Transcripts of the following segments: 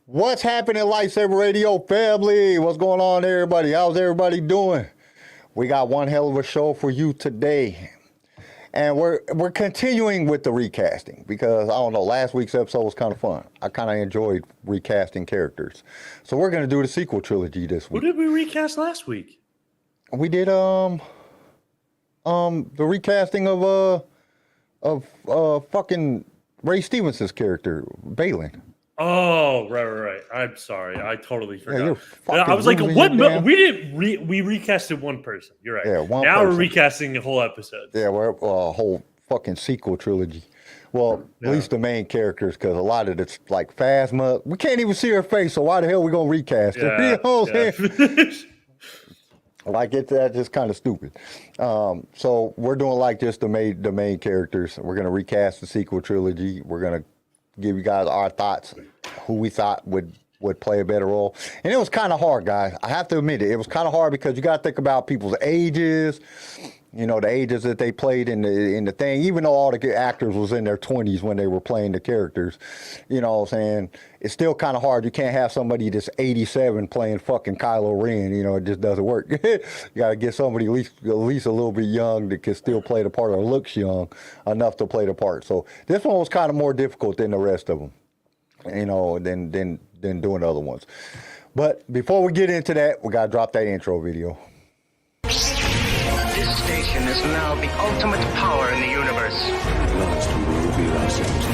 What's happening, Lightsaber Radio family? What's going on, everybody? How's everybody doing? We got one hell of a show for you today. And we're continuing with the recasting because, I don't know, last week's episode was kind of fun. I kind of enjoyed recasting characters. So we're going to do the sequel trilogy this week. Who did we recast last week? We did the recasting of fucking Ray Stevenson's character, Balin. Oh, right. I'm sorry. I totally forgot. Yeah, I was like, what? We didn't. We recasted one person. You're right. Yeah, one now person. We're recasting a whole episode. Yeah, we're a whole fucking sequel trilogy. Well, at least the main characters, because a lot of it's like Phasma. We can't even see her face, so why the hell are we going to recast her? You know what I'm saying? Like, that's just kind of stupid. So we're doing like just the main characters. We're going to recast the sequel trilogy. We're going to give you guys our thoughts, who we thought would play a better role. And it was kind of hard, guys. I have to admit it. It was kind of hard because you got to think about people's ages, you know, the ages that they played in the thing, even though all the actors was in their 20s when they were playing the characters. You know what I'm saying? It's still kind of hard. You can't have somebody that's 87 playing fucking Kylo Ren. You know, it just doesn't work. You got to get somebody at least a little bit young that can still play the part or looks young enough to play the part. So this one was kind of more difficult than the rest of them, you know, than doing the other ones. But before we get into that, we got to drop that intro video. This station is now the ultimate power in the universe. Last we will reveal ourselves.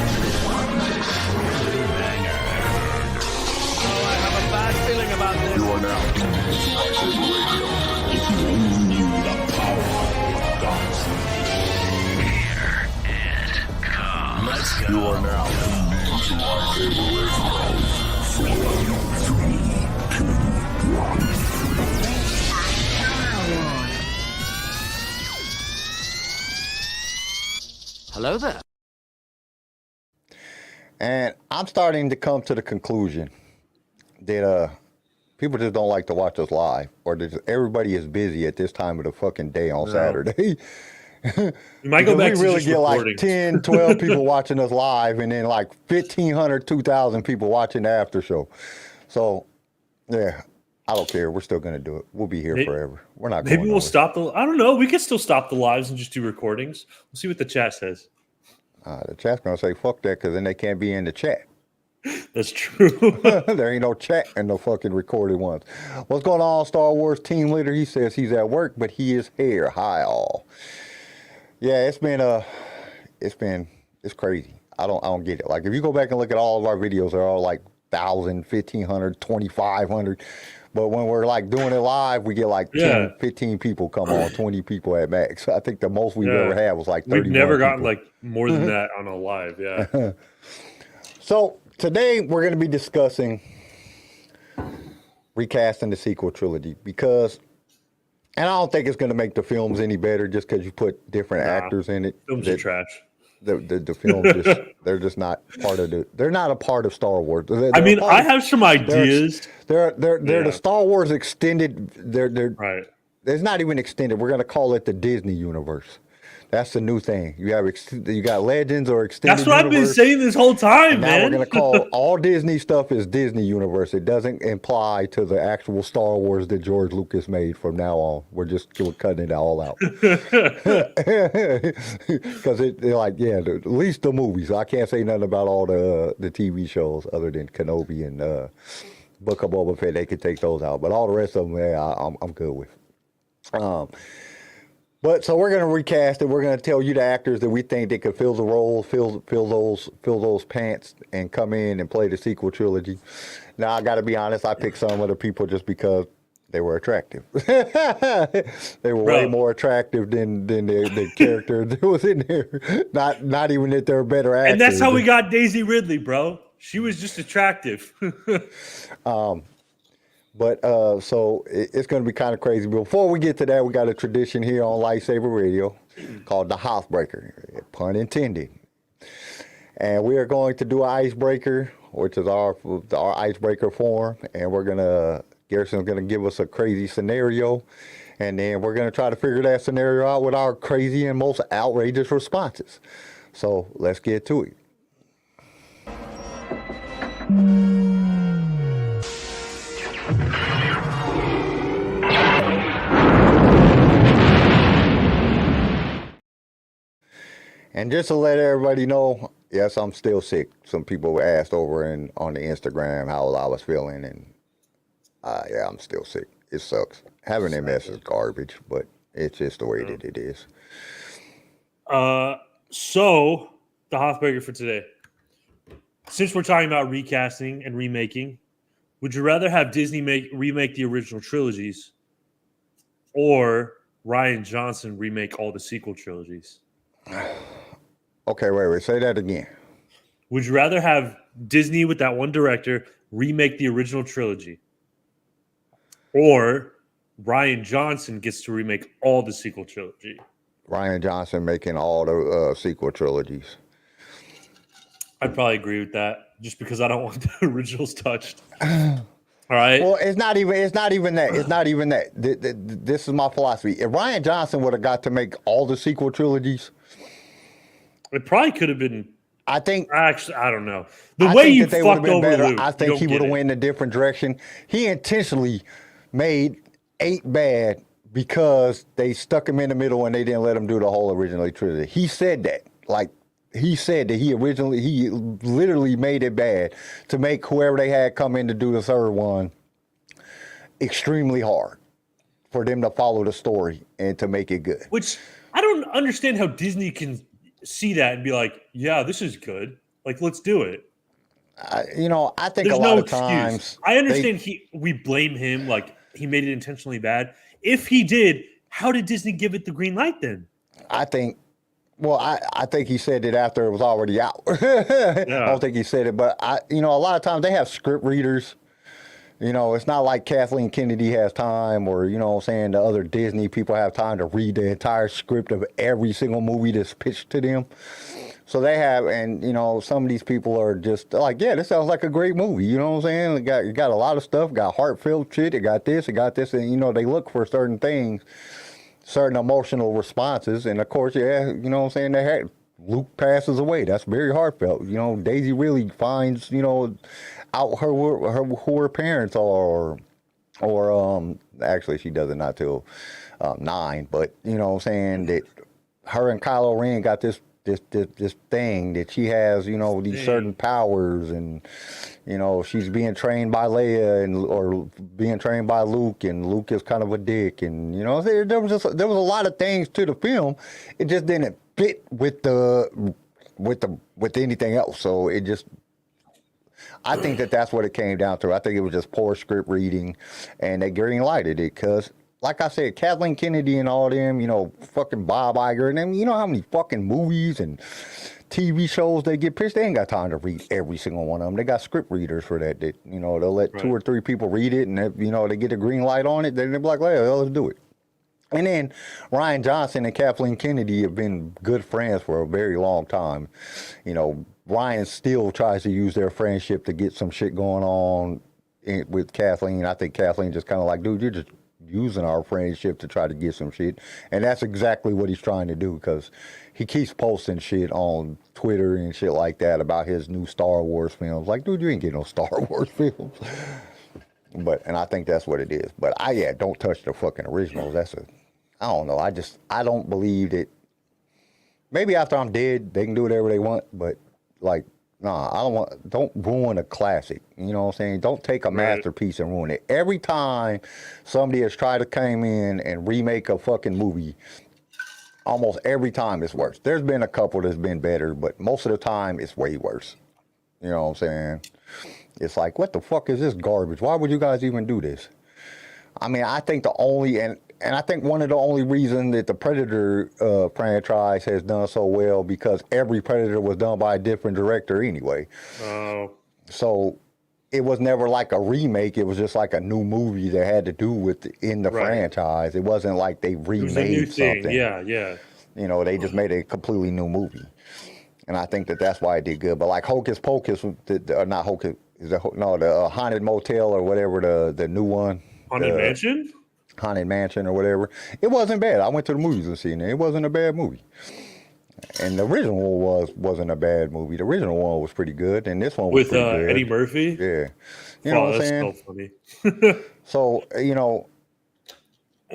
I have a bad feeling about this. You are now Lightsaber Radio. If you only knew the power of dark Here it comes. Let's go. You are now tuned in to Lightsaber Radio. 4, 3, 2, 1. Hello there. And I'm starting to come to the conclusion that people just don't like to watch us live, or that everybody is busy at this time of the fucking day on Saturday. You might go back we to really just get recording. like 10, 12 people watching us live, and then like 1,500, 2,000 people watching the after show. So, yeah, I don't care. We're still going to do it. We'll be here forever. We're not going Maybe we'll stop the. I don't know. We could still stop the lives and just do recordings. We'll see what the chat says. The chat's going to say, fuck that, because then they can't be in the chat. That's true. There ain't no chat in the fucking recorded ones. What's going on, Star Wars team leader? He says he's at work, but he is here. Hi, all. Yeah, it's crazy. I don't get it. Like, if you go back and look at all of our videos, they're all like 1,000, 1,500, 2,500. But when we're like doing it live, we get like 10, 15 people come on, 20 people at max. I think the most we've ever had was like 31 We've never gotten people. like more than that on a live. Yeah. So today we're going to be discussing recasting the sequel trilogy because, and I don't think it's going to make the films any better just because you put different actors in it. Films are trash. The films they're just not part of they're not a part of Star Wars. I mean, I have some ideas. They're the Star Wars extended. They're right. It's not even extended. We're gonna call it the Disney universe. That's the new thing. You got Legends or extended. That's what universe. I've been saying this whole time, Now man. we're gonna call all Disney stuff is Disney universe. It doesn't imply to the actual Star Wars that George Lucas made from now on. We're cutting it all out because they're like, yeah, at least the movies. I can't say nothing about all the TV shows other than Kenobi and Book of Boba Fett. They could take those out, but all the rest of them, yeah, I'm good with. But so we're going to recast it. We're going to tell you the actors that we think they could fill the role, fill those pants, and come in and play the sequel trilogy. Now I got to be honest. I picked some of the people just because they were attractive. They were way more attractive than the character that was in there. Not even that they're better actors. And that's how we got Daisy Ridley, bro. She was just attractive. But so it's going to be kind of crazy. But before we get to that, we got a tradition here on Lightsaber Radio called the Housebreaker, pun intended. And we are going to do an icebreaker, which is our icebreaker form. And Garrison's going to give us a crazy scenario. And then we're going to try to figure that scenario out with our crazy and most outrageous responses. So let's get to it. And just to let everybody know, yes, I'm still sick. Some people asked over on the Instagram how I was feeling, and yeah, I'm still sick. It sucks. Having MS is garbage, but it's just the way that it is. So the Hothburger for today. Since we're talking about recasting and remaking, would you rather have Disney remake the original trilogies, or Rian Johnson remake all the sequel trilogies? Okay, wait. Say that again. Would you rather have Disney with that one director remake the original trilogy, or Rian Johnson gets to remake all the sequel trilogy? Rian Johnson making all the sequel trilogies. I'd probably agree with that, just because I don't want the originals touched. All right. Well, it's not even that. This is my philosophy. If Rian Johnson would have got to make all the sequel trilogies, it probably could have been. I think. Actually, I don't know. The way you fucked over better. Luke, I think he would have went in a different direction. He intentionally made 8 bad because they stuck him in the middle and they didn't let him do the whole original trilogy. He said that. He said that he literally made it bad to make whoever they had come in to do the third one extremely hard for them to follow the story and to make it good. Which I don't understand how Disney can see that and be like, yeah, this is good. Like, let's do it. I think there's a lot no of times. I understand we blame him, like he made it intentionally bad. If he did, how did Disney give it the green light then? I think he said it after it was already out. I don't think he said it, but a lot of times they have script readers. It's not like Kathleen Kennedy has time, or the other Disney people have time to read the entire script of every single movie that's pitched to them. So they have, and some of these people are just like, yeah, this sounds like a great movie. You know what I'm saying? It got a lot of stuff, got heartfelt shit. It got this, and they look for certain things, certain emotional responses, and of course, yeah, they had Luke passes away. That's very heartfelt. Daisy really finds out who her parents are, or actually she does it not till 9, but that her and Kylo Ren got this thing that she has, these certain powers, and she's being trained by Leia or being trained by Luke, and Luke is kind of a dick, and there was a lot of things to the film. It just didn't fit with anything else. So it just, I think that's what it came down to. I think it was just poor script reading, and they green lighted it because, like I said, Kathleen Kennedy and all them, fucking Bob Iger and them, how many fucking movies and TV shows they get pitched? They ain't got time to read every single one of them. They got script readers for that. They'll let 2 or 3 people read it, and they get a green light on it. Then they're like, well, let's do it. And then Rian Johnson and Kathleen Kennedy have been good friends for a very long time. Ryan still tries to use their friendship to get some shit going on with Kathleen. I think Kathleen just kind of like, dude, you're just using our friendship to try to get some shit. And that's exactly what he's trying to do, because he keeps posting shit on Twitter and shit like that about his new Star Wars films. Like, dude, you ain't getting no Star Wars films. And I think that's what it is. But don't touch the fucking originals. I don't know. I don't believe that. Maybe after I'm dead, they can do whatever they want. But don't ruin a classic. You know what I'm saying? Don't take a masterpiece and ruin it. Every time somebody has tried to come in and remake a fucking movie, almost every time it's worse. There's been a couple that's been better, but most of the time it's way worse. You know what I'm saying? It's like, what the fuck is this garbage? Why would you guys even do this? I mean, I think and I think one of the only reasons that the Predator franchise has done so well, because every Predator was done by a different director anyway. Oh. So it was never like a remake. It was just like a new movie that had to do with in the franchise. It wasn't like they remade something. Yeah. They just made a completely new movie. And I think that's why it did good. But like Hocus Pocus, not Hocus, the Haunted Motel or whatever, the new one. Haunted Mansion? Haunted Mansion or whatever. It wasn't bad. I went to the movies and seen it. It wasn't a bad movie. And the original one wasn't a bad movie. The original one was pretty good, and this one was pretty good. Eddie Murphy? Yeah. You know what I'm saying? So funny. So,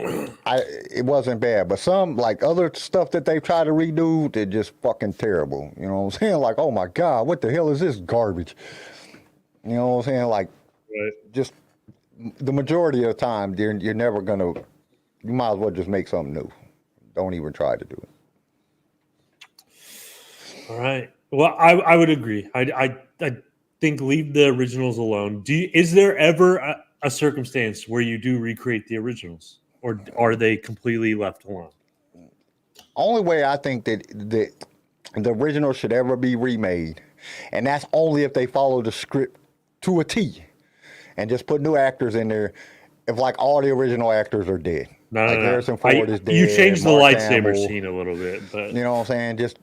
it wasn't bad, but some like other stuff that they try to redo, they're just fucking terrible. You know what I'm saying? Like, oh my god, what the hell is this garbage? You know what I'm saying? Like, just the majority of the time, you're never gonna. You might as well just make something new. Don't even try to do it. All right. Well, I would agree. I think leave the originals alone. Is there ever a circumstance where you do recreate the originals, or are they completely left alone? Only way I think that the original should ever be remade, and that's only if they follow the script to a T, and just put new actors in there. If like all the original actors are dead, like Harrison Ford is dead. You changed the Mark lightsaber Hamill, scene a little bit, but you know what I'm saying? Just,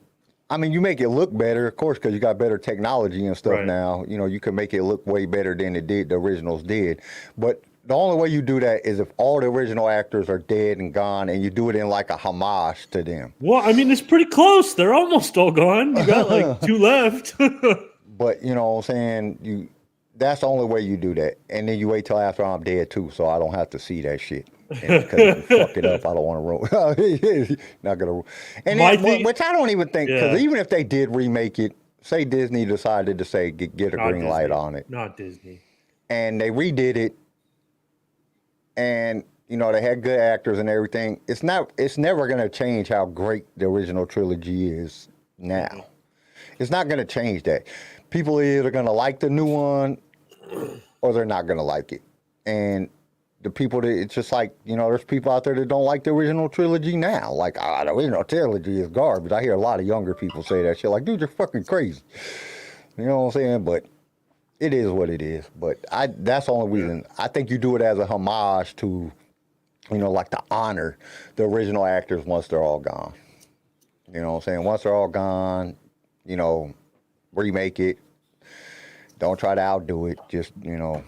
I mean, you make it look better, of course, because you got better technology and stuff now. You know, you can make it look way better than it did. The originals did, but the only way you do that is if all the original actors are dead and gone, and you do it in like a homage to them. Well, I mean, it's pretty close. They're almost all gone. You got like 2 left. But you know what I'm saying? That's the only way you do that. And then you wait till after I'm dead too, so I don't have to see that shit. Because if you fuck it up, I don't want to ruin. Not gonna. And then, which I don't even think, because even if they did remake it, say Disney decided to say get a green light on it, not Disney, and they redid it, and you know they had good actors and everything. It's never gonna change how great the original trilogy is now. It's not gonna change that. People are either gonna like the new one or they're not gonna like it. And the people that, it's just like, you know, there's people out there that don't like the original trilogy now. Like, the original trilogy is garbage. I hear a lot of younger people say that shit. Like, dude, you're fucking crazy. You know what I'm saying? But it is what it is. But that's the only reason. I think you do it as a homage to, you know, like to honor the original actors once they're all gone. You know what I'm saying? Once they're all gone, you know, remake it. Don't try to outdo it. Just, you know,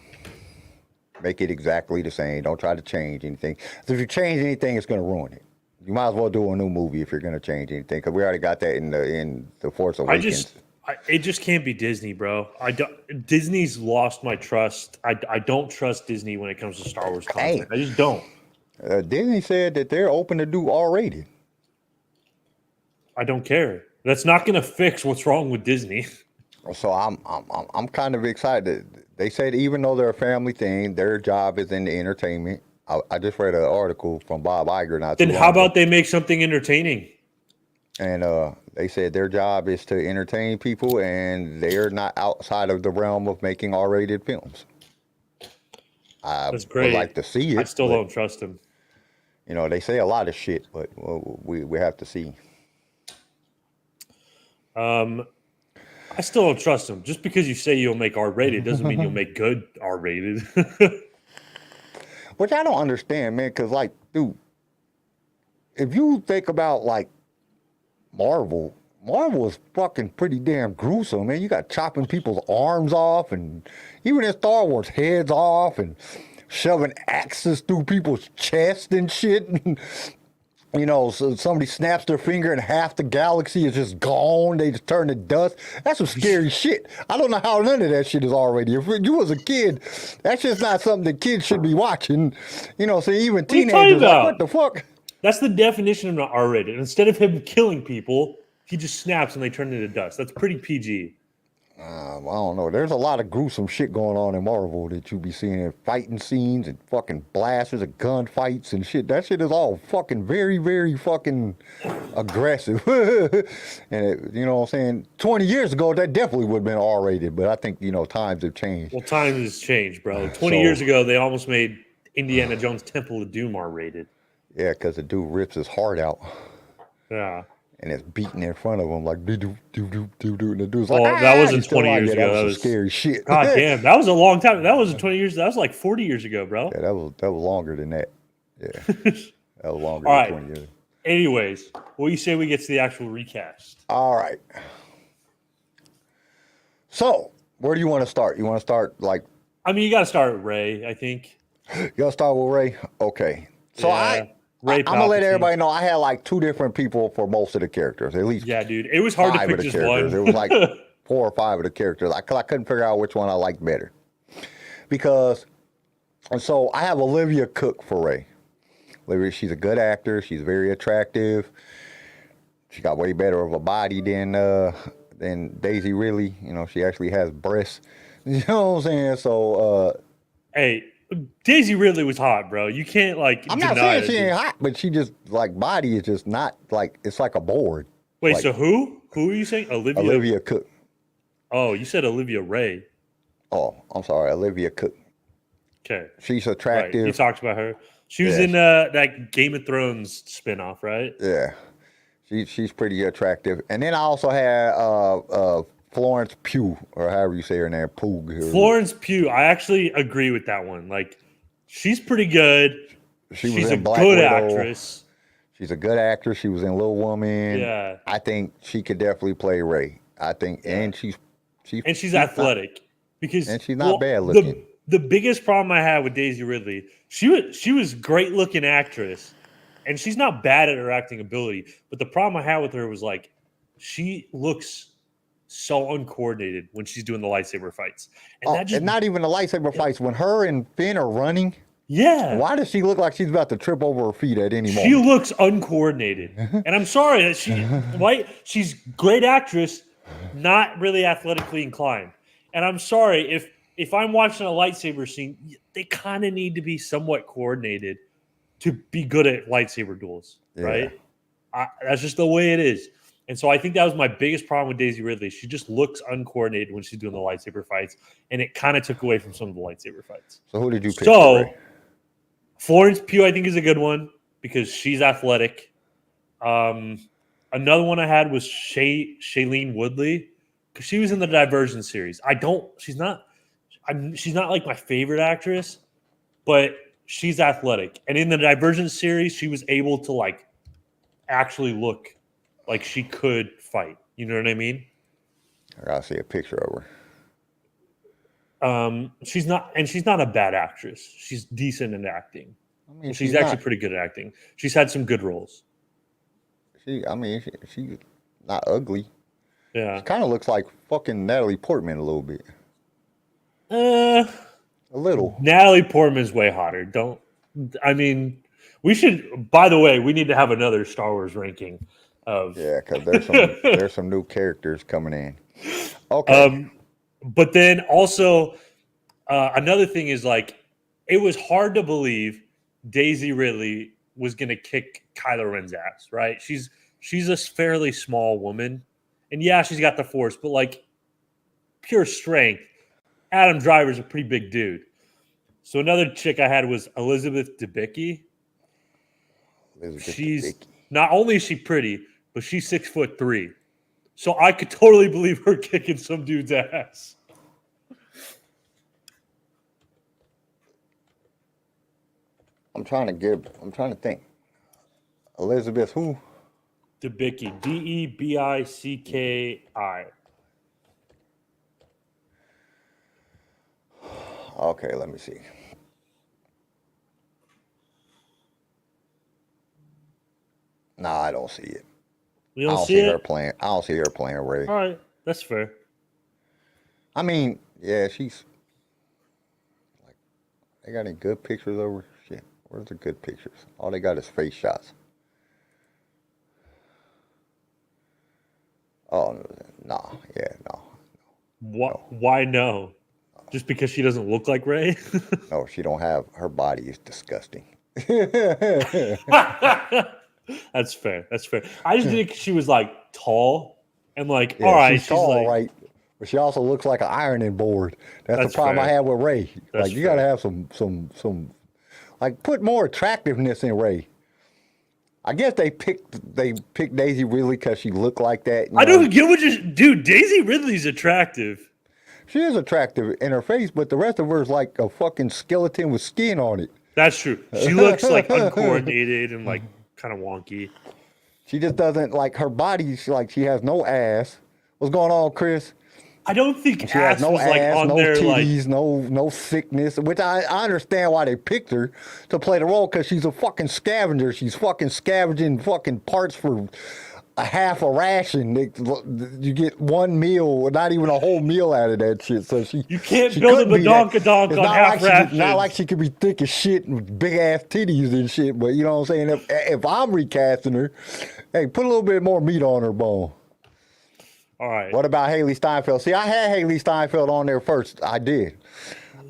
make it exactly the same. Don't try to change anything. If you change anything, it's going to ruin it. You might as well do a new movie if you're going to change anything, because we already got that in the Force Awakens. It just can't be Disney, bro. Disney's lost my trust. I don't trust Disney when it comes to Star Wars content. I just don't. Disney said that they're open to do R-rated. I don't care. That's not going to fix what's wrong with Disney. So I'm kind of excited. They said even though they're a family thing, their job is in the entertainment. I just read an article from Bob Iger. Then how about they make something entertaining? And they said their job is to entertain people, and they're not outside of the realm of making R-rated films. That's great. Would like to see it. I still don't trust them. You know, they say a lot of shit, but we have to see. I still don't trust them. Just because you say you'll make R-rated doesn't mean you'll make good R-rated. Which I don't understand, man, because, like, dude, if you think about, like, Marvel is fucking pretty damn gruesome, man. You got chopping people's arms off, and even in Star Wars, heads off, and shoving axes through people's chest and shit. You know, so somebody snaps their finger and half the galaxy is just gone. They just turn to dust. That's some scary shit. I don't know how none of that shit is already. If you was a kid, that's just not something that kids should be watching. You know, so even teenagers like, what the fuck? That's the definition of not R-rated. Instead of him killing people, he just snaps and they turn into dust. That's pretty PG. I don't know. There's a lot of gruesome shit going on in Marvel that you be seeing in fighting scenes and fucking blasters and gunfights and shit. That shit is all fucking very, very fucking aggressive. And you know what I'm saying? 20 years ago, that definitely would have been R-rated, but I think, you know, times have changed. Well, times has changed, bro. 20 years ago, they almost made Indiana Jones Temple of Doom R-rated. Yeah, because the dude rips his heart out. Yeah. And it's beating in front of him like do do do do do do. And the dude's like, that wasn't 20 years ago. That was scary shit. God damn, that was a long time. That wasn't 20 years. That was like 40 years ago, bro. Yeah, that was longer than that. Yeah, that was longer than 20 years. Anyways, what do you say we get to the actual recast? All right. So, where do you want to start? You want to start like? I mean, you got to start with Ray. I think. You got to start with Ray. Okay. So yeah. I'm gonna let everybody know I had like 2 different people for most of the characters, at least. Yeah, dude, it was hard to pick just one. It was like 4 or 5 of the characters. I couldn't figure out which one I liked better, because, and so I have Olivia Cook for Ray. She's a good actor. She's very attractive. She got way better of a body than Daisy Ridley. You know, she actually has breasts. You know what I'm saying? So, hey, Daisy Ridley was hot, bro. You can't like. I'm not saying she ain't hot, but she just like body is just not like it's like a board. Wait, like, so who? Who are you saying? Olivia Cook. Oh, you said Olivia Ray. Oh, I'm sorry, Olivia Cook. Okay. She's attractive. Right. You talked about her. She was in that Game of Thrones spinoff, right? Yeah. She's pretty attractive. And then I also had Florence Pugh, or however you say her name, Poog. Florence Pugh. I actually agree with that one. Like, she's pretty good. She's a good actress. She's a good actress. She was in Little Woman. Yeah. I think she could definitely play Rey. I think, and she's athletic and she's not bad looking. The biggest problem I had with Daisy Ridley, she was great looking actress, and she's not bad at her acting ability. But the problem I had with her was like, she looks so uncoordinated when she's doing the lightsaber fights, and not even the lightsaber fights. When her and Finn are running, why does she look like she's about to trip over her feet at any moment? She looks uncoordinated, and I'm sorry that she's great actress, not really athletically inclined. And I'm sorry if I'm watching a lightsaber scene, they kind of need to be somewhat coordinated to be good at lightsaber duels, right? That's just the way it is. And so I think that was my biggest problem with Daisy Ridley. She just looks uncoordinated when she's doing the lightsaber fights, and it kind of took away from some of the lightsaber fights. So who did you pick? So Florence Pugh, I think, is a good one because she's athletic. Another one I had was Shailene Woodley because she was in the Divergent series. She's not like my favorite actress, but she's athletic. And in the Divergent series, she was able to like actually look like she could fight. You know what I mean? I gotta see a picture of her. She's not a bad actress. She's decent in acting. I mean, she's actually pretty good at acting. She's had some good roles. She's not ugly. Yeah. She kind of looks like fucking Natalie Portman a little bit. A little. Natalie Portman's way hotter. We should, by the way, we need to have another Star Wars ranking of. Yeah, because there's some new characters coming in. Okay. But then also, another thing is like, it was hard to believe Daisy Ridley was going to kick Kylo Ren's ass, right? She's a fairly small woman. And yeah, she's got the Force, but like pure strength. Adam Driver's a pretty big dude. So another chick I had was Elizabeth Debicki. Not only is she pretty, but she's 6'3". So I could totally believe her kicking some dude's ass. I'm trying to think. Elizabeth who? Debicki. Debicki. Okay, let me see. No, I don't see it. You don't see her playing. I don't see her playing Rey. All right, that's fair. I mean, yeah, she's like. They got any good pictures over? Shit, where's the good pictures? All they got is face shots. Oh no, yeah, no. Why no? Just because she doesn't look like Rey? No, she don't have. Her body is disgusting. That's fair. I just think she was like tall and like, yeah, all right, she's tall, like, right? But she also looks like an ironing board. That's the problem fair. I have with Rey. That's like you gotta have some like put more attractiveness in Rey. I guess they picked Daisy Ridley because she looked like that. I don't get what you dude. Daisy Ridley's attractive. She is attractive in her face, but the rest of her is like a fucking skeleton with skin on it. That's true. She looks like uncoordinated and like kind of wonky. She just doesn't like her body. She has no ass. What's going on, Chris? I don't think she has no was ass, like on no there, titties, like... no thickness. Which I understand why they picked her to play the role because she's a fucking scavenger. She's fucking scavenging fucking parts for a half a ration. You get one meal, not even a whole meal out of that shit. So You can't she build a couldn't be that. badonkadonk It's on not half like rations. not like she could be thick as shit and big ass titties and shit. But you know what I'm saying? If I'm recasting her, hey, put a little bit more meat on her bone. All right. What about Haley Steinfeld? See, I had Haley Steinfeld on there first. I did.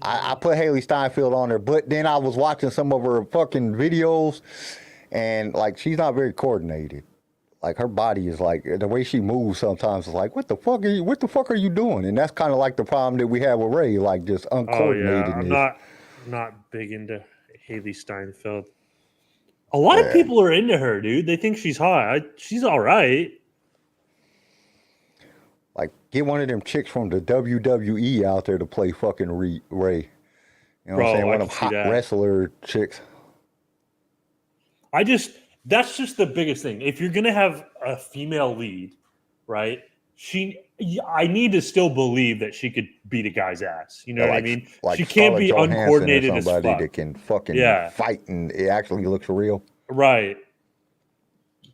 I put Haley Steinfeld on there, but then I was watching some of her fucking videos, and like she's not very coordinated. Like her body is like the way she moves sometimes is like, what the fuck are you doing? And that's kind of like the problem that we have with Ray, like just uncoordinated. I'm not big into Haley Steinfeld. A lot of people are into her, dude. They think she's hot. She's all right. Like, get one of them chicks from the WWE out there to play fucking Ray. You know what I'm saying? One of them hot wrestler chicks. That's just the biggest thing. If you're gonna have a female lead, right? I need to still believe that she could beat a guy's ass. You know what I mean? Like she can't be uncoordinated as fuck. Somebody that can fucking fight and it actually looks real. Right.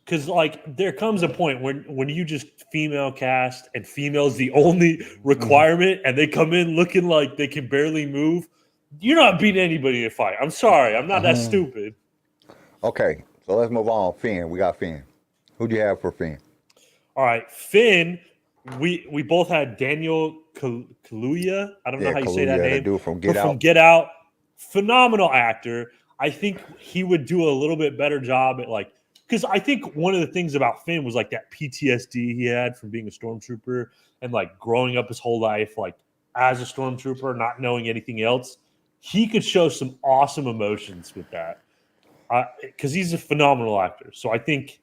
Because like there comes a point when you just female cast and female's the only requirement, and they come in looking like they can barely move. You're not beating anybody in a fight. I'm sorry, I'm not that stupid. Okay, so let's move on. Finn, we got Finn. Who do you have for Finn? All right, Finn. We both had Daniel Kaluuya. I don't know how you say that name. Dude from Get Out. From Get Out, phenomenal actor. I think he would do a little bit better job at like. Because I think one of the things about Finn was like that PTSD he had from being a stormtrooper and like growing up his whole life like as a stormtrooper, not knowing anything else. He could show some awesome emotions with that because he's a phenomenal actor. So I think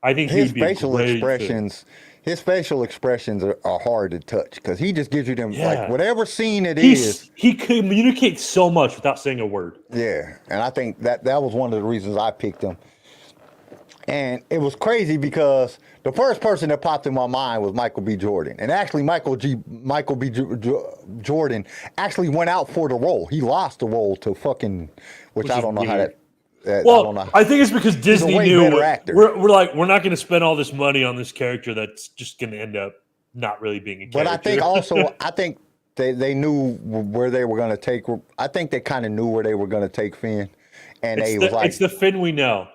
his facial expressions. His facial expressions are hard to touch because he just gives you them like whatever scene it is. He communicates so much without saying a word. Yeah, and I think that was one of the reasons I picked him. And it was crazy because the first person that popped in my mind was Michael B. Jordan. And actually, Michael B. Jordan actually went out for the role. He lost the role to fucking, which I don't know how that. I think it's because Disney knew we're not going to spend all this money on this character that's just going to end up not really being a character. But I think also, they knew where they were going to take. I think they kind of knew where they were going to take Finn. And it's the Finn we know.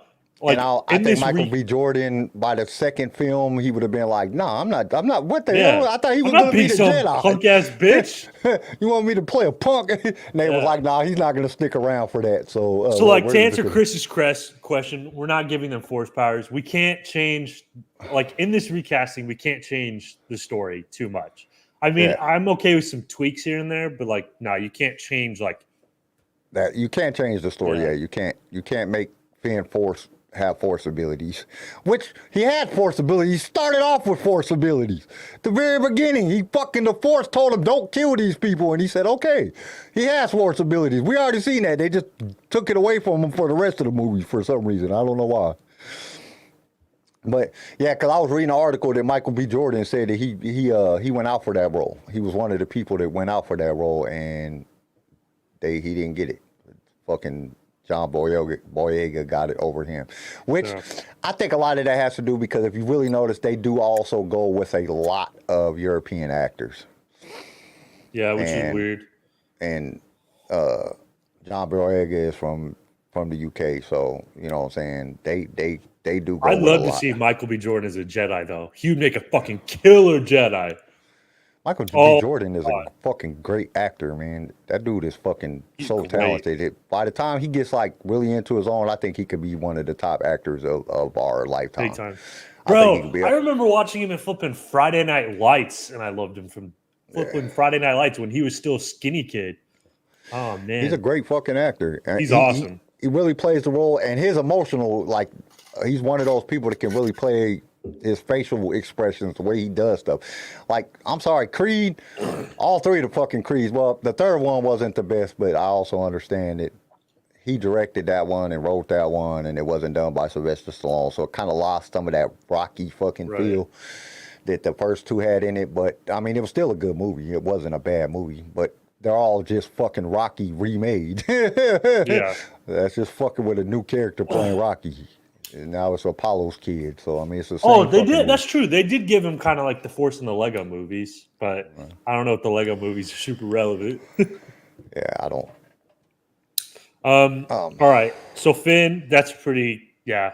Like, and I think Michael B. Jordan, by the second film, he would have been like, "No, I'm not. What the hell? I thought he was going to be the Jedi. Punk ass bitch. You want me to play a punk?" And they was like, "Nah, he's not going to stick around for that." So like to answer Chris's question, we're not giving them force powers. We can't change, like in this recasting, we can't change the story too much. I mean, I'm okay with some tweaks here and there, but like, no, you can't change like that. You can't change the story. Yeah, you can't make Finn have force abilities, which he had force abilities. He started off with force abilities. At the very beginning, the force told him, don't kill these people. And he said, okay, he has force abilities. We already seen that. They just took it away from him for the rest of the movie for some reason. I don't know why. But yeah, because I was reading an article that Michael B. Jordan said that he went out for that role. He was one of the people that went out for that role, and he didn't get it. Fucking John Boyega got it over him, which I think a lot of that has to do because if you really notice, they do also go with a lot of European actors. Yeah, which is weird. And John Boyega is from the UK, so you know what I'm saying. They do. I'd love to see Michael B. Jordan as a Jedi, though. He would make a fucking killer Jedi. Michael B. Jordan is a fucking great actor, man. That dude is fucking so talented. By the time he gets like really into his own, I think he could be one of the top actors of our lifetime. Big time. Bro, I remember watching him in flipping Friday Night Lights, and I loved him from flipping Friday Night Lights when he was still a skinny kid. Oh, man. He's a great fucking actor. He's awesome. He really plays the role, and his emotional, like, he's one of those people that can really play his facial expressions, the way he does stuff. Like, I'm sorry, Creed, all three of the fucking Creeds. Well, the third one wasn't the best, but I also understand that he directed that one and wrote that one, and it wasn't done by Sylvester Stallone, so it kind of lost some of that Rocky fucking feel that the first two had in it. But, I mean, it was still a good movie. It wasn't a bad movie, but they're all just fucking Rocky remade. Yeah. That's just fucking with a new character playing Rocky. And now it's Apollo's kid. So I mean, it's the same. Oh, they fucking did. That's true. They did give him kind of like the Force in the Lego movies, but I don't know if the Lego movies are super relevant. Yeah, I don't. All right. So Finn, that's pretty. Yeah.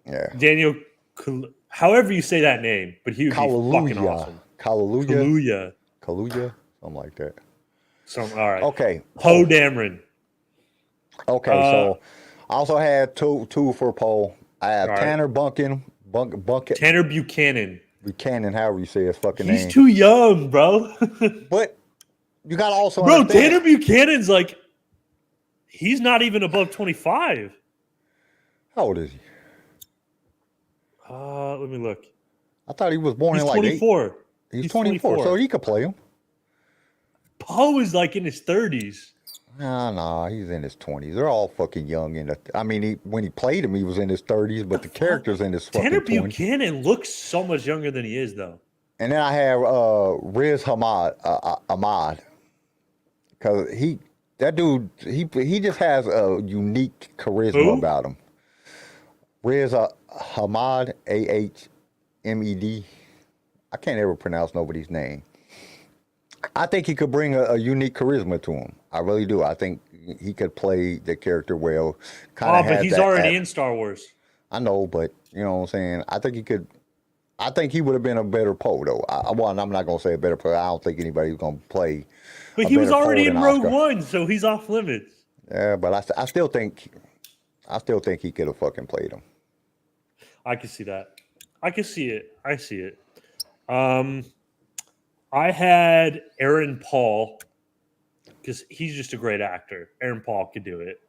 Yeah. Daniel, however you say that name, but he would be fucking Kaluuya. awesome. Kaluuya. Kaluuya. Kaluuya. Something like that. All right. Okay. Poe Dameron. Okay, so I also had two for Poe. I have All right. Tanner Bucket. Tanner Buchanan. Buchanan, however you say his fucking He's name. too young, bro. But you got to also Bro, understand. Tanner Buchanan's like, he's not even above 25. How old is he? Let me look. I thought he was born He's in like 24. He's 24, so he could play him. Poe is like in his 30s. Nah, he's in his 20s. They're all fucking young. When he played him, he was in his 30s, but the character's in his fucking Tanner 20s. Buchanan looks so much younger than he is, though. And then I have Riz Ahmad, because that dude just has a unique charisma Who? about him. Riz Ahmad, Ahmed. I can't ever pronounce nobody's name. I think he could bring a unique charisma to him. I really do. I think he could play the character well. But he's already in Star Wars. I know, but you know what I'm saying? I think he could. I think he would have been a better Poe, though. I'm not going to say a better Poe. I don't think anybody's going to play. But he was better Poe already in than Rogue Oscar. One, so he's off limits. Yeah, but I still think he could have fucking played him. I can see that. I can see it. I see it. I had Aaron Paul because he's just a great actor. Aaron Paul could do it.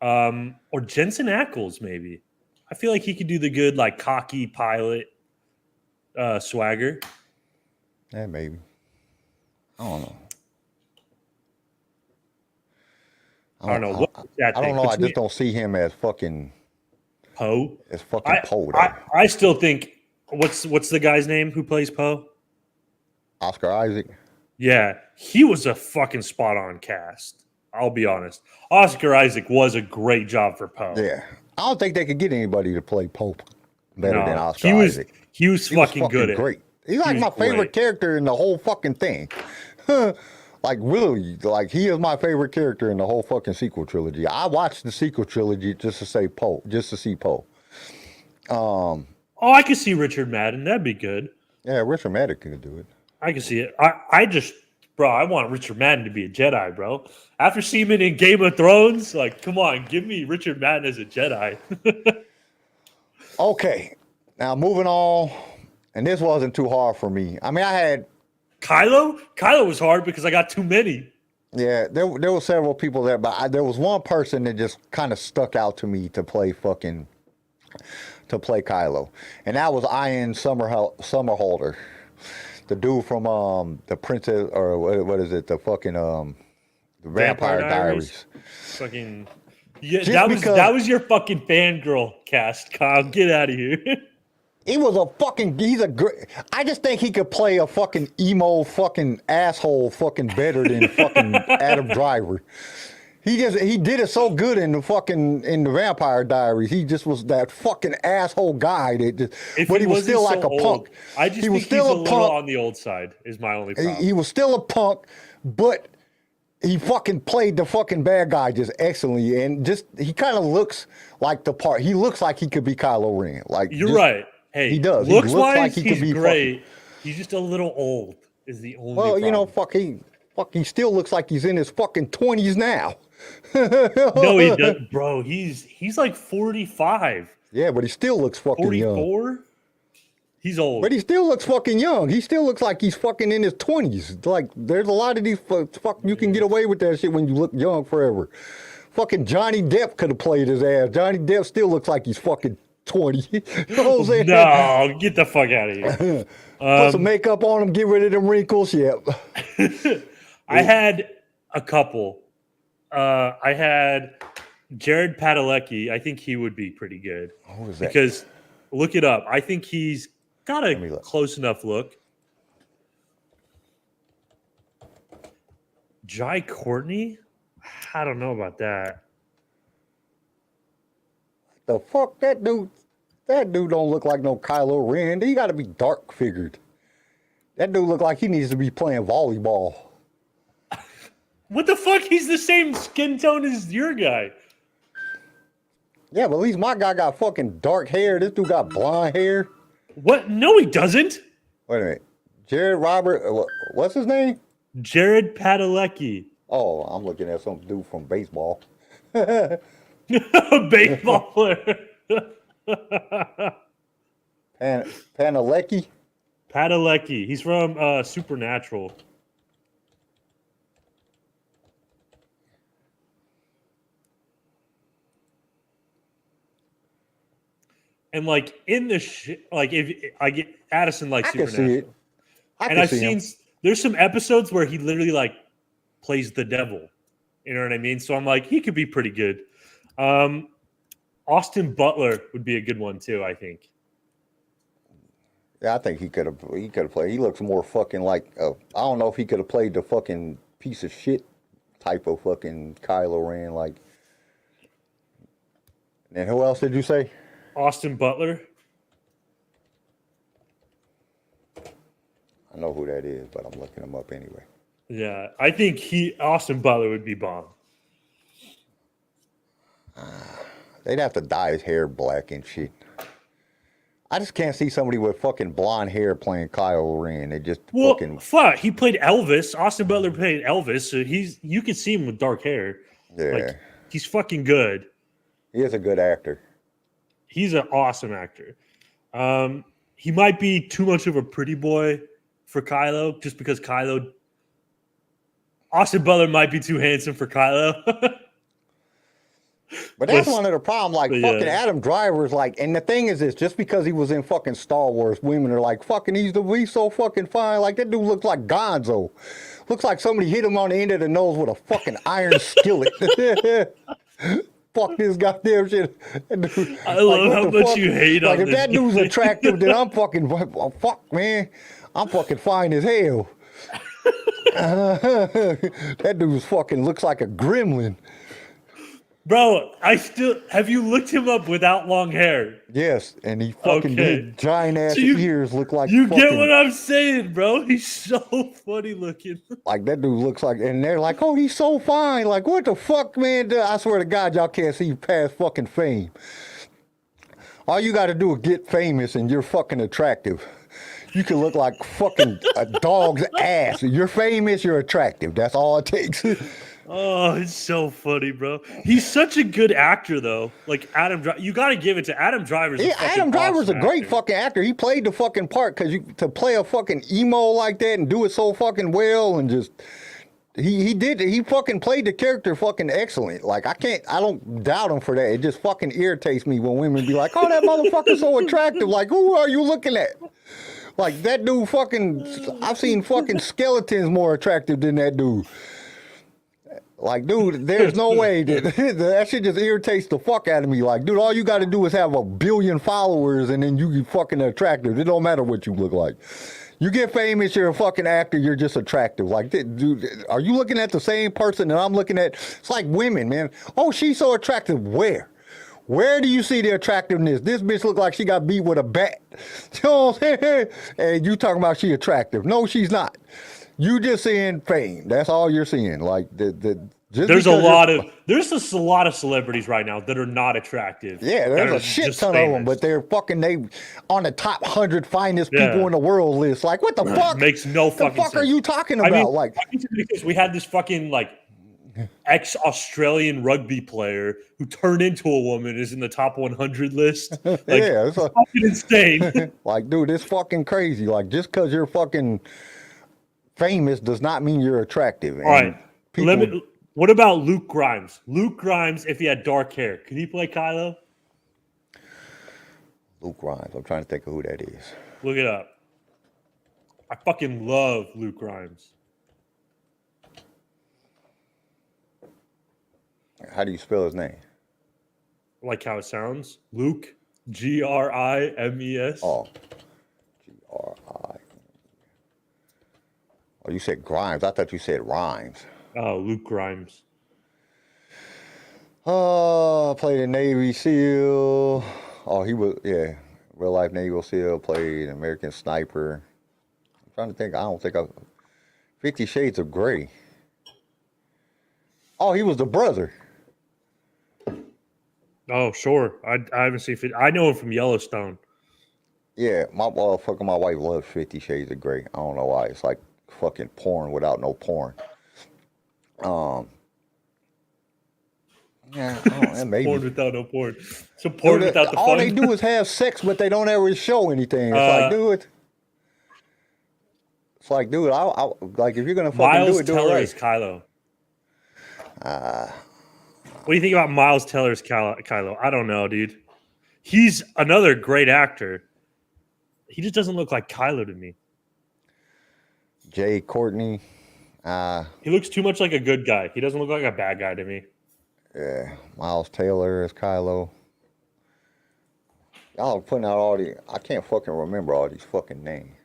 Or Jensen Ackles, maybe. I feel like he could do the good, like cocky pilot swagger. Yeah, maybe. I don't know. I don't know. I don't know. I just don't see him as fucking Poe. As fucking Poe. I still think what's the guy's name who plays Poe? Oscar Isaac. Yeah, he was a fucking spot on cast. I'll be honest. Oscar Isaac was a great job for Poe. Yeah, I don't think they could get anybody to play Poe better than Oscar Isaac. He was fucking good at great. He's like my favorite character in the whole fucking thing. Like really, like he is my favorite character in the whole fucking sequel trilogy. I watched the sequel trilogy just to see Poe. Oh, I could see Richard Madden. That'd be good. Yeah, Richard Madden could do it. I can see it. I want Richard Madden to be a Jedi, bro. After seeing him in Game of Thrones, like, come on, give me Richard Madden as a Jedi. Okay, now moving on, and this wasn't too hard for me. I mean, I had Kylo. Kylo was hard because I got too many. Yeah, there were several people there, but there was one person that just kind of stuck out to me to play Kylo, and that was Ian Somerhalder. The dude from the Princess, or what is it? The fucking the Vampire Diaries. Fucking yeah, that was your fucking fangirl cast, Kyle. Get out of here. I just think he could play a fucking emo fucking asshole fucking better than fucking Adam Driver. He did it so good in the Vampire Diaries. He just was that fucking asshole guy but he was still like a punk. I just think he's a little on the old side is my only problem. He was still a punk, but he fucking played the fucking bad guy just excellently, and just he kind of looks like the part. He looks like he could be Kylo Ren. Like you're right. Hey, he does. Looks he looks wise, like he could be great. He's just a little old. Is the only. Well, problem. he still looks like he's in his fucking 20s now. No, he doesn't, bro. He's like 45. Yeah, but he still looks fucking 44? young. 44? He's old. But he still looks fucking young. He still looks like he's fucking in his 20s. Like, there's a lot of these you can get away with that shit when you look young forever. Fucking Johnny Depp could have played his ass. Johnny Depp still looks like he's fucking 20. You know what I'm saying? No, get the fuck out of here. Put some makeup on him, get rid of them wrinkles. Yep. I had a couple. I had Jared Padalecki. I think he would be pretty good. Who is that? Because look it up. I think he's got a close enough look. Jai Courtney? I don't know about that. The fuck, that dude don't look like no Kylo Ren. He got to be dark figured. That dude look like he needs to be playing volleyball. What the fuck? He's the same skin tone as your guy. Yeah, but at least my guy got fucking dark hair. This dude got blonde hair. What? No, he doesn't. Wait a minute. Jared Robert, what's his name? Jared Padalecki. Oh, I'm looking at some dude from baseball. Baseball player. Padalecki? Padalecki. He's from Supernatural. And like in the like if I get Addison like Supernatural. See it. I've seen there's some episodes where he literally like plays the devil. You know what I mean? So I'm like, he could be pretty good. Austin Butler would be a good one too, I think. Yeah, I think he could have played. He looks more fucking like I don't know if he could have played the fucking piece of shit type of fucking Kylo Ren. Like, and who else did you say? Austin Butler. I know who that is, but I'm looking him up anyway. Yeah, I think Austin Butler would be bomb. They'd have to dye his hair black and shit. I just can't see somebody with fucking blonde hair playing Kylo Ren. They just fucking fuck. He played Elvis. Austin Butler played Elvis, so you can see him with dark hair. Yeah, like, he's fucking good. He is a good actor. He's an awesome actor. He might be too much of a pretty boy for Kylo, just because Austin Butler might be too handsome for Kylo. But that's one of the problems. Like, fucking Adam Driver's like, and the thing is this, just because he was in fucking Star Wars, women are like, fucking, he's so fucking fine. Like, that dude looks like Gonzo. Looks like somebody hit him on the end of the nose with a fucking iron skillet. Fuck this goddamn shit. Dude, I love how much you hate on this. Like, if that dude's guy. attractive, then I'm fucking, fuck, man. I'm fucking fine as hell. That dude's fucking looks like a gremlin. Bro, have you looked him up without long hair? Yes, and he fucking did giant ass ears look like you fucking, get what I'm saying, bro. He's so funny looking. Like that dude looks like, and they're like, oh, he's so fine. Like, what the fuck, man? I swear to God, y'all can't see past fucking fame. All you got to do is get famous, and you're fucking attractive. You can look like fucking a dog's ass. You're famous, you're attractive. That's all it takes. Oh, it's so funny, bro. He's such a good actor, though. Like you got to give it to Adam Driver's. Yeah, Adam Driver's a great fucking actor. He played the fucking part because to play a fucking emo like that and do it so fucking well and just he fucking played the character fucking excellent. Like I don't doubt him for that. It just fucking irritates me when women be like, oh, that motherfucker's so attractive. Like, who are you looking at? Like that dude fucking, I've seen fucking skeletons more attractive than that dude. Like, dude, there's no way that shit just irritates the fuck out of me. Like, dude, all you got to do is have 1 billion followers and then you fucking attractive. It don't matter what you look like. You get famous, you're a fucking actor, you're just attractive. Like, dude, are you looking at the same person that I'm looking at? It's like women, man. Oh, she's so attractive. Where? Where do you see the attractiveness? This bitch look like she got beat with a bat. You know what I'm saying? And you talking about she attractive. No, she's not. You just seeing fame. That's all you're seeing. Like there's a lot of celebrities right now that are not attractive. Yeah, there's a shit ton of them, but they're fucking on the top 100 finest people in the world list. Like, what the fuck? Makes no fucking sense. The fuck are you talking about? I mean, like, we had this fucking like ex-Australian rugby player who turned into a woman is in the top 100 list. Like, yeah, it's fucking insane. Like, dude, it's fucking crazy. Like, just because you're fucking famous does not mean you're attractive. All right. What about Luke Grimes? Luke Grimes, if he had dark hair, could he play Kylo? Luke Grimes. I'm trying to think of who that is. Look it up. I fucking love Luke Grimes. How do you spell his name? Like how it sounds. Luke, Grimes. Oh, G-R-I. Oh, you said Grimes. I thought you said Rhymes. Oh, Luke Grimes. Played a Navy SEAL. Oh, he was, yeah, real life Navy SEAL. Played an American Sniper. I'm trying to think. I don't think I. 50 Shades of Grey. Oh, he was the brother. Oh, sure. I haven't seen. I know him from Yellowstone. Yeah, my wife loves 50 Shades of Grey. I don't know why. It's like fucking porn without no porn. Yeah, I don't, maybe. Porn without no porn. So porn Dude, without the all fun. they do is have sex, but they don't ever show anything. It's like, dude. It's like, dude, I like if you're gonna fucking Miles do it, Teller do it is Kylo. What do you think about Miles Teller's Kylo? I don't know, dude. He's another great actor. He just doesn't look like Kylo to me. Jay Courtney. He looks too much like a good guy. He doesn't look like a bad guy to me. Yeah, Miles Taylor is Kylo. Y'all are putting out all the. I can't fucking remember all these fucking names.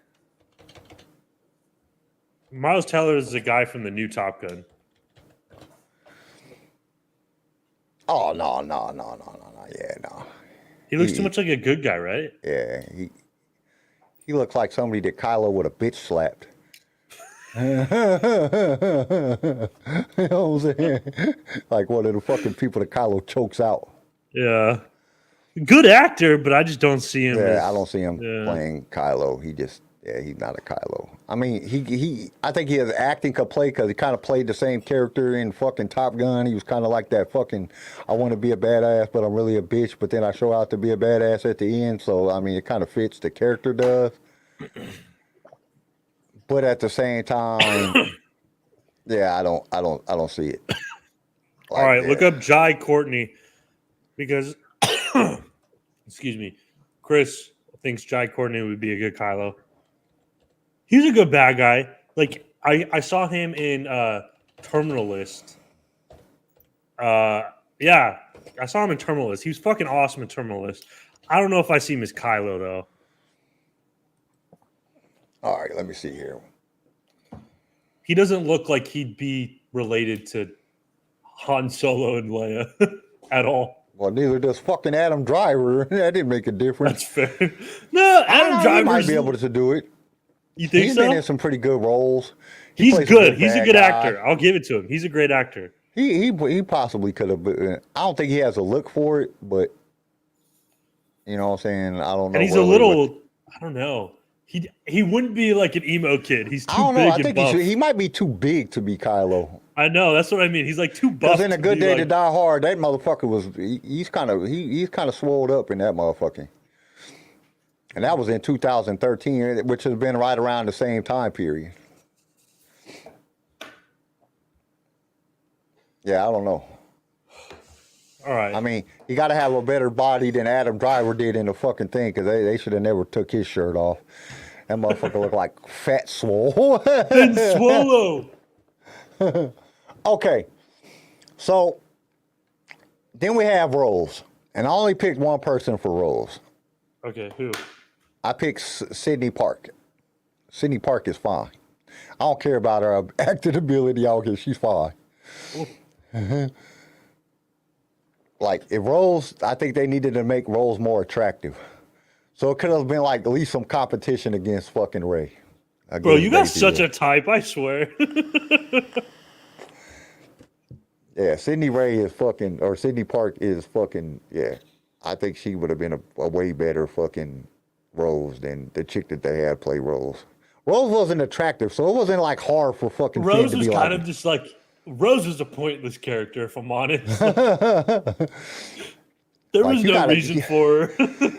Miles Teller is the guy from the new Top Gun. Oh no. Yeah, no. He looks too much like a good guy, right? Yeah, he looks like somebody that Kylo would have bitch slapped. You know what I'm saying? Like one of the fucking people that Kylo chokes out. Yeah. Good actor, but I just don't see him. Yeah, I don't see him playing Kylo. He's not a Kylo. I mean, I think his acting could play because he kind of played the same character in fucking Top Gun. He was kind of like that fucking, I want to be a badass, but I'm really a bitch, but then I show out to be a badass at the end. So, I mean, it kind of fits the character does. But at the same time, yeah, I don't see it. All right, look up Jai Courtney because, excuse me, Chris thinks Jai Courtney would be a good Kylo. He's a good bad guy. Like I saw him in Terminal List. Yeah, I saw him in Terminal List. He was fucking awesome in Terminal List. I don't know if I see him as Kylo though. All right, let me see here. He doesn't look like he'd be related to Han Solo and Leia at all. Well, neither does fucking Adam Driver. That didn't make a difference. That's fair. No, Adam Driver might be able to do it. You think He's so? been in some pretty good roles. He's good. He's a good guy. actor. I'll give it to him. He's a great actor. He possibly could have been. I don't think he has a look for it, but you know what I'm saying? I don't know. And he's a little, I don't know. He wouldn't be like an emo kid. He's too big. I don't know. I think he might be too big to be Kylo. I know. That's what I mean. He's like too buff. Because in A Good Day to Die Hard, that motherfucker was he's kind of swolled up in that motherfucker. And that was in 2013, which has been right around the same time period. Yeah, I don't know. All right. I mean, you got to have a better body than Adam Driver did in the fucking thing, because they should have never took his shirt off. That motherfucker looked like Fat Swole. Ben Swallow. Okay. So, then we have roles. And I only picked one person for roles. Okay, who? I picked Sydney Park. Sydney Park is fine. I don't care about her acting ability out here. She's fine. Like, if roles, I think they needed to make roles more attractive. So it could have been like at least some competition against fucking Ray. Bro, you got such a type, I swear. Yeah, Sydney Park is fucking, yeah. I think she would have been a way better fucking Rose than the chick that they had play Rose. Rose wasn't attractive, so it wasn't like hard for fucking Rose to was be kind like, of just like, Rose was a pointless character, if I'm honest. There was no reason for her.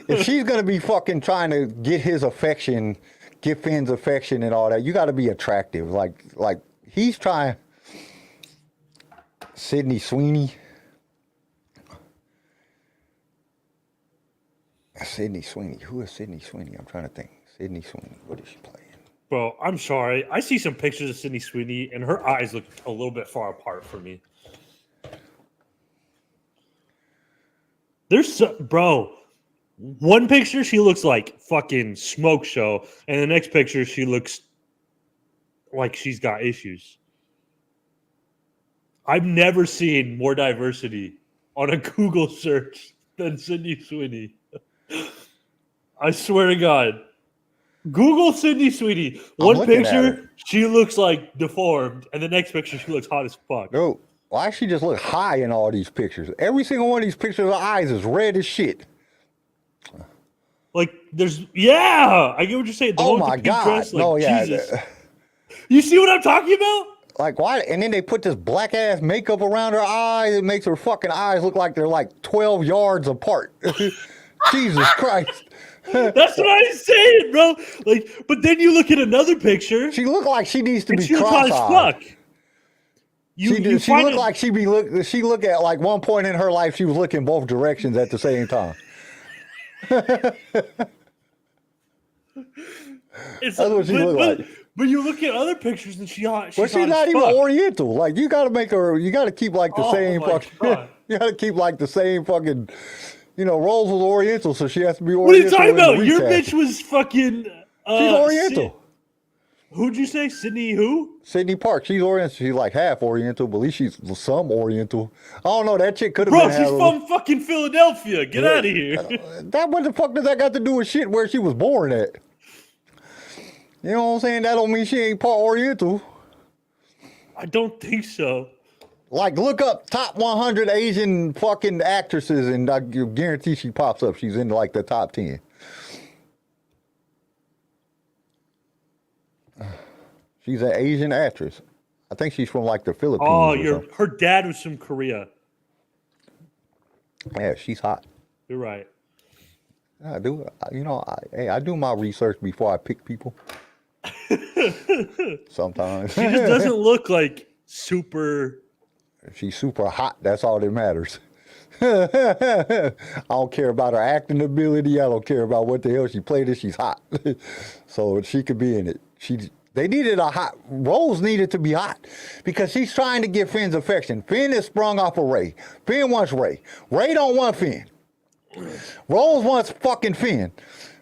If she's going to be fucking trying to get his affection, get Finn's affection and all that, you got to be attractive. Like he's trying. Sydney Sweeney. Sydney Sweeney. Who is Sydney Sweeney? I'm trying to think. Sydney Sweeney. What is she playing? Bro, I'm sorry. I see some pictures of Sydney Sweeney, and her eyes look a little bit far apart for me. Bro, one picture she looks like fucking smoke show, and the next picture she looks like she's got issues. I've never seen more diversity on a Google search than Sydney Sweeney. I swear to God. Google Sydney Sweeney. One picture, she looks like deformed, and the next picture, she looks hot as fuck. Dude, why she just look high in all these pictures? Every single one of these pictures of her eyes is red as shit. Like, I get what you're saying. The Oh one with my the pink God. dress, like, No, yeah. Jesus. You see what I'm talking about? Like, why? And then they put this black ass makeup around her eyes. It makes her fucking eyes look like they're like 12 yards apart. Jesus Christ. That's what I'm saying, bro. Like, but then you look at another picture. She look like she needs to be she looks hot cross-eyed. as fuck. She look like she look at like one point in her life she was looking both directions at the same time. That's what she look like. But you look at other pictures and she's hot. But she's not even Oriental. Like you got to keep like the same fucking. You got to keep like the same fucking. You know, Rose was Oriental, so she has to be Oriental. What are you talking about? Your bitch was fucking. She's Oriental. Who'd you say? Sydney who? Sydney Park. She's Oriental. She's like half Oriental, but at least she's some Oriental. I don't know. That chick could have been. Bro, she's from fucking Philadelphia. Get out of here. What the fuck does that got to do with shit where she was born at? You know what I'm saying? That don't mean she ain't part Oriental. I don't think so. Like, look up top 100 Asian fucking actresses, and I guarantee she pops up. She's in like the top 10. She's an Asian actress. I think she's from like the Philippines. Oh, her dad was from Korea. Yeah, she's hot. You're right. I do. You know, I do my research before I pick people. Sometimes she just doesn't look like super. She's super hot. That's all that matters. I don't care about her acting ability. I don't care about what the hell she played in. She's hot. So she could be in it. They needed a hot. Rose needed to be hot because she's trying to get Finn's affection. Finn is sprung off of Rey. Finn wants Rey. Rey don't want Finn. Rose wants fucking Finn.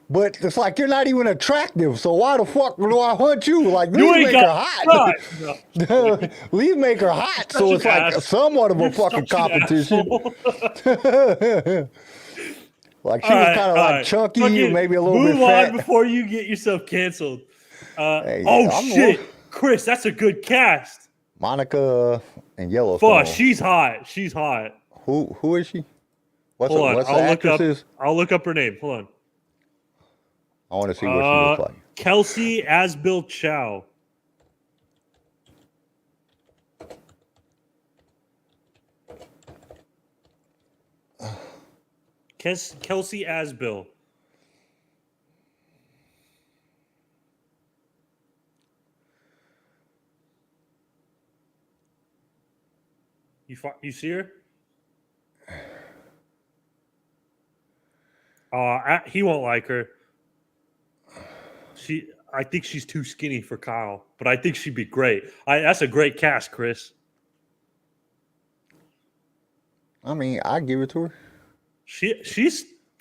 But it's like you're not even attractive, so why the fuck do I want you? Like, please make her hot. Please make her hot, so it's like somewhat of a fucking competition. Like she was kind of like chunky, maybe a little bit fat. Move on before you get yourself canceled. Hey, shit, Chris, that's a good cast. Monica and Yellowstone. Fuck, she's hot. She's hot. Who is she? What's I'll look up her name. Hold on. I want to see what she looks like. Kelsey Asbill Chow. Kelsey Asbill. You see her? He won't like her. I think she's too skinny for Kyle, but I think she'd be great. That's a great cast, Chris. I mean, I give it to her.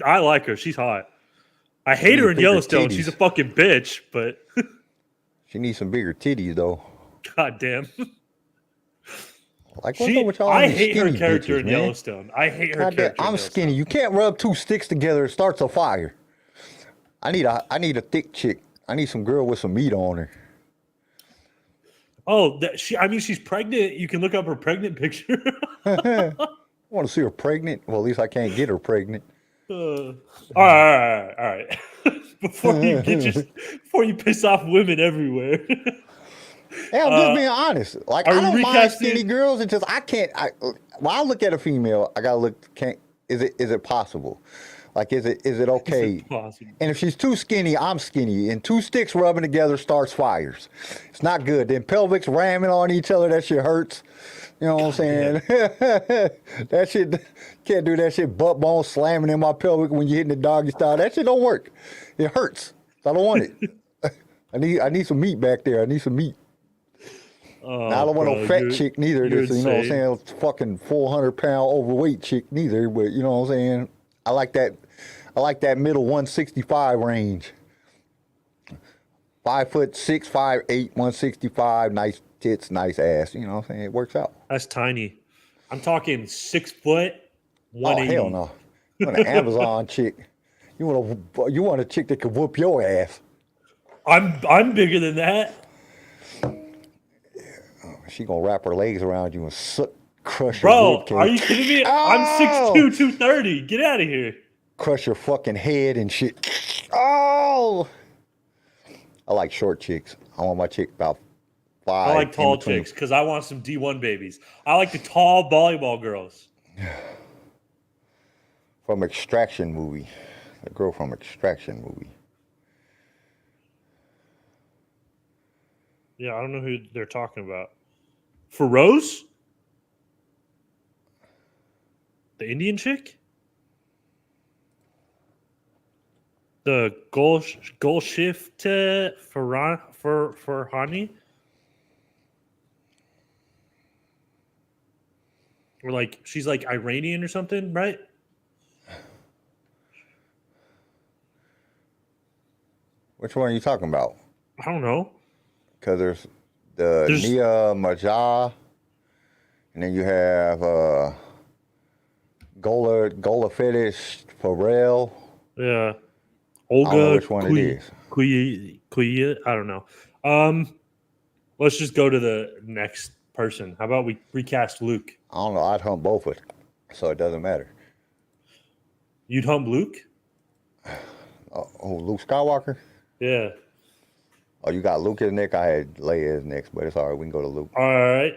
I like her. She's hot. I hate her in Yellowstone. She's a fucking bitch, but she needs some bigger titties, though. God damn. Like, what's up with y'all? I hate her character in Yellowstone. I hate her character. I'm skinny. You can't rub two sticks together. It starts a fire. I need a thick chick. I need some girl with some meat on her. Oh, she's pregnant. You can look up her pregnant picture. I want to see her pregnant. Well, at least I can't get her pregnant. All right. Before you piss off women everywhere. Hey, I'm just being honest. Like, I don't mind skinny girls. It's just I can't. When I look at a female, I gotta look. Is it possible? Like, is it okay? And if she's too skinny, I'm skinny. And two sticks rubbing together starts fires. It's not good. Then pelvics ramming on each other. That shit hurts. You know what I'm saying? That shit, can't do that shit. Butt bone slamming in my pelvic when you're hitting the doggy style. That shit don't work. It hurts. I don't want it. I need some meat back there. I need some meat. Oh, I don't want no fat chick neither. This, you know what I'm saying? Fucking 400-pound overweight chick neither. But you know what I'm saying? I like that middle 165 range. 5'6", 5'8", 165. Nice tits, nice ass. You know what I'm saying? It works out. That's tiny. I'm talking 6 foot, Oh, hell no. You want an Amazon chick. You want a chick that can whoop your ass. I'm bigger than that. She gonna wrap her legs around you and crush your Bro, ribcage. are you kidding me? I'm 6'2", 230. Get out of here. Crush your fucking head and shit. Oh! I like short chicks. I want my chick about 5. I like tall chicks because I want some D1 babies. I like the tall volleyball girls. From Extraction movie. The girl from Extraction movie. Yeah, I don't know who they're talking about. For Rose? The Indian chick? The goal shift for Hani? Or like she's like Iranian or something, right? Which one are you talking about? I don't know. Because there's Nia Majah, and then you have Gola Fetish Pharrell. Yeah. I Olga. don't know which one it is. Kuya, I don't know. Let's just go to the next person. How about we recast Luke? I don't know. I'd hump both of them, so it doesn't matter. You'd hump Luke? Luke Skywalker? Yeah. Oh, you got Luke as next? I had Leia as next, but it's all right. We can go to Luke. All right.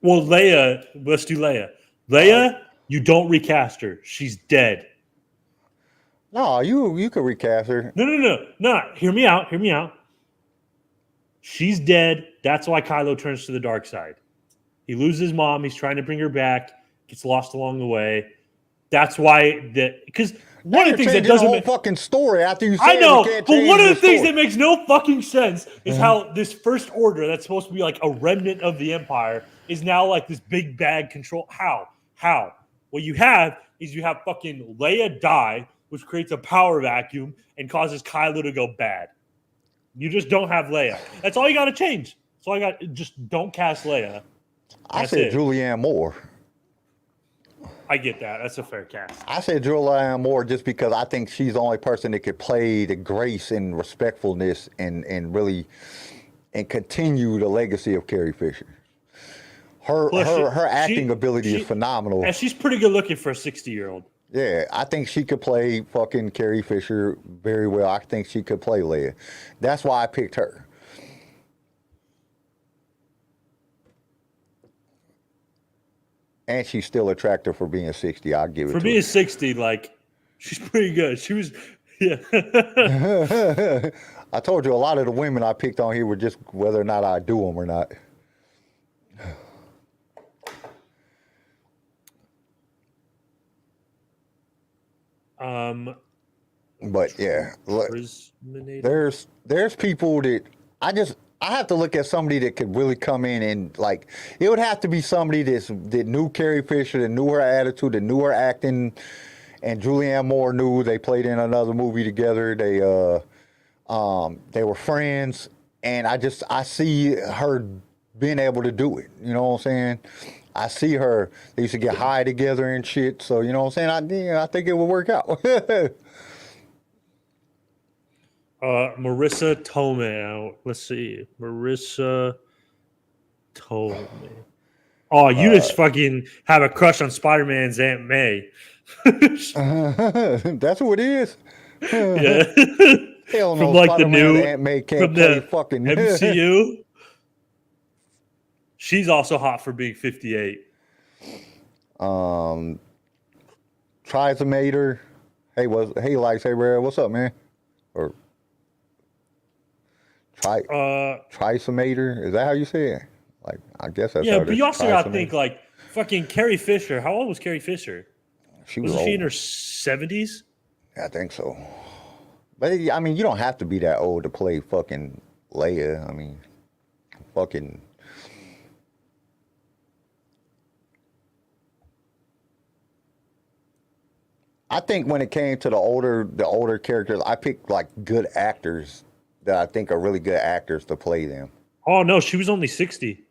Well, Leia, let's do Leia. Leia, you don't recast her. She's dead. No, you could recast her. No. Hear me out. She's dead. That's why Kylo turns to the dark side. He loses his mom. He's trying to bring her back. Gets lost along the way. That's why because one of the things that doesn't the whole fucking story after you say I know, can't but change one of the the things story. that makes no fucking sense is how this first order that's supposed to be like a remnant of the Empire is now like this big bad control. How? What you have is you have fucking Leia die, which creates a power vacuum and causes Kylo to go bad. You just don't have Leia. That's all you got to change. So just don't cast Leia. I said Julianne Moore. I get that. That's a fair cast. I said Julianne Moore just because I think she's the only person that could play the grace and respectfulness and really and continue the legacy of Carrie Fisher. Her acting ability is phenomenal. And she's pretty good looking for a 60-year-old. Yeah, I think she could play fucking Carrie Fisher very well. I think she could play Leia. That's why I picked her. And she's still attractive for being 60. I'll give it to her. For being 60, like, she's pretty good. She was, yeah. I told you a lot of the women I picked on here were just whether or not I do them or not. But yeah, look, there's people that I have to look at somebody that could really come in and like it would have to be somebody that knew Carrie Fisher, that knew her attitude, that knew her acting, and Julianne Moore knew they played in another movie together. They were friends, and I see her being able to do it. You know what I'm saying? I see her. They used to get high together and shit. So you know what I'm saying? I think it would work out. Marissa Tomei. Let's see. Marissa Tomei. Oh, you just fucking have a crush on Spider-Man's Aunt May. That's who it is. Yeah. Hell no, from like the new Aunt May can't from play the fucking MCU. She's also hot for being 58. Trisomator. Hey, lightsaber, what's up, man? Or Trisomator. Is that how you say it? Like, I guess that's yeah, how but you also gotta think like fucking Carrie Fisher. How old was Carrie Fisher? Wasn't she in her 70s? I think so. But I mean, you don't have to be that old to play fucking Leia. I mean, fucking. I think when it came to the older characters, I picked like good actors that I think are really good actors to play them. Oh no, she was only 60.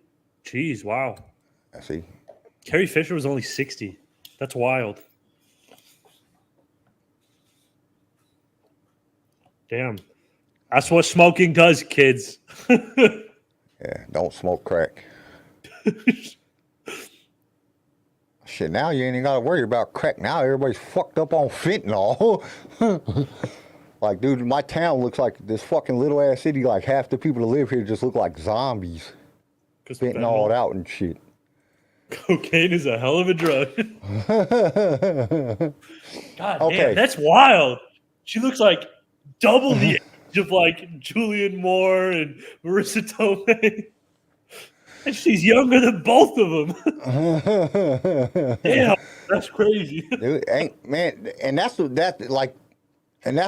Jeez, wow. I see. Carrie Fisher was only 60. That's wild. Damn. That's what smoking does, kids. Yeah, don't smoke crack. Shit, now you ain't even got to worry about crack. Now everybody's fucked up on fentanyl. Like, dude, my town looks like this fucking little ass city. Like, half the people that live here just look like zombies. Fentanyl out and shit. Cocaine is a hell of a drug. God Okay. damn, that's wild. She looks like double the age of like Julianne Moore and Marissa Tomei. And she's younger than both of them. Damn, that's crazy. Dude, man, and that's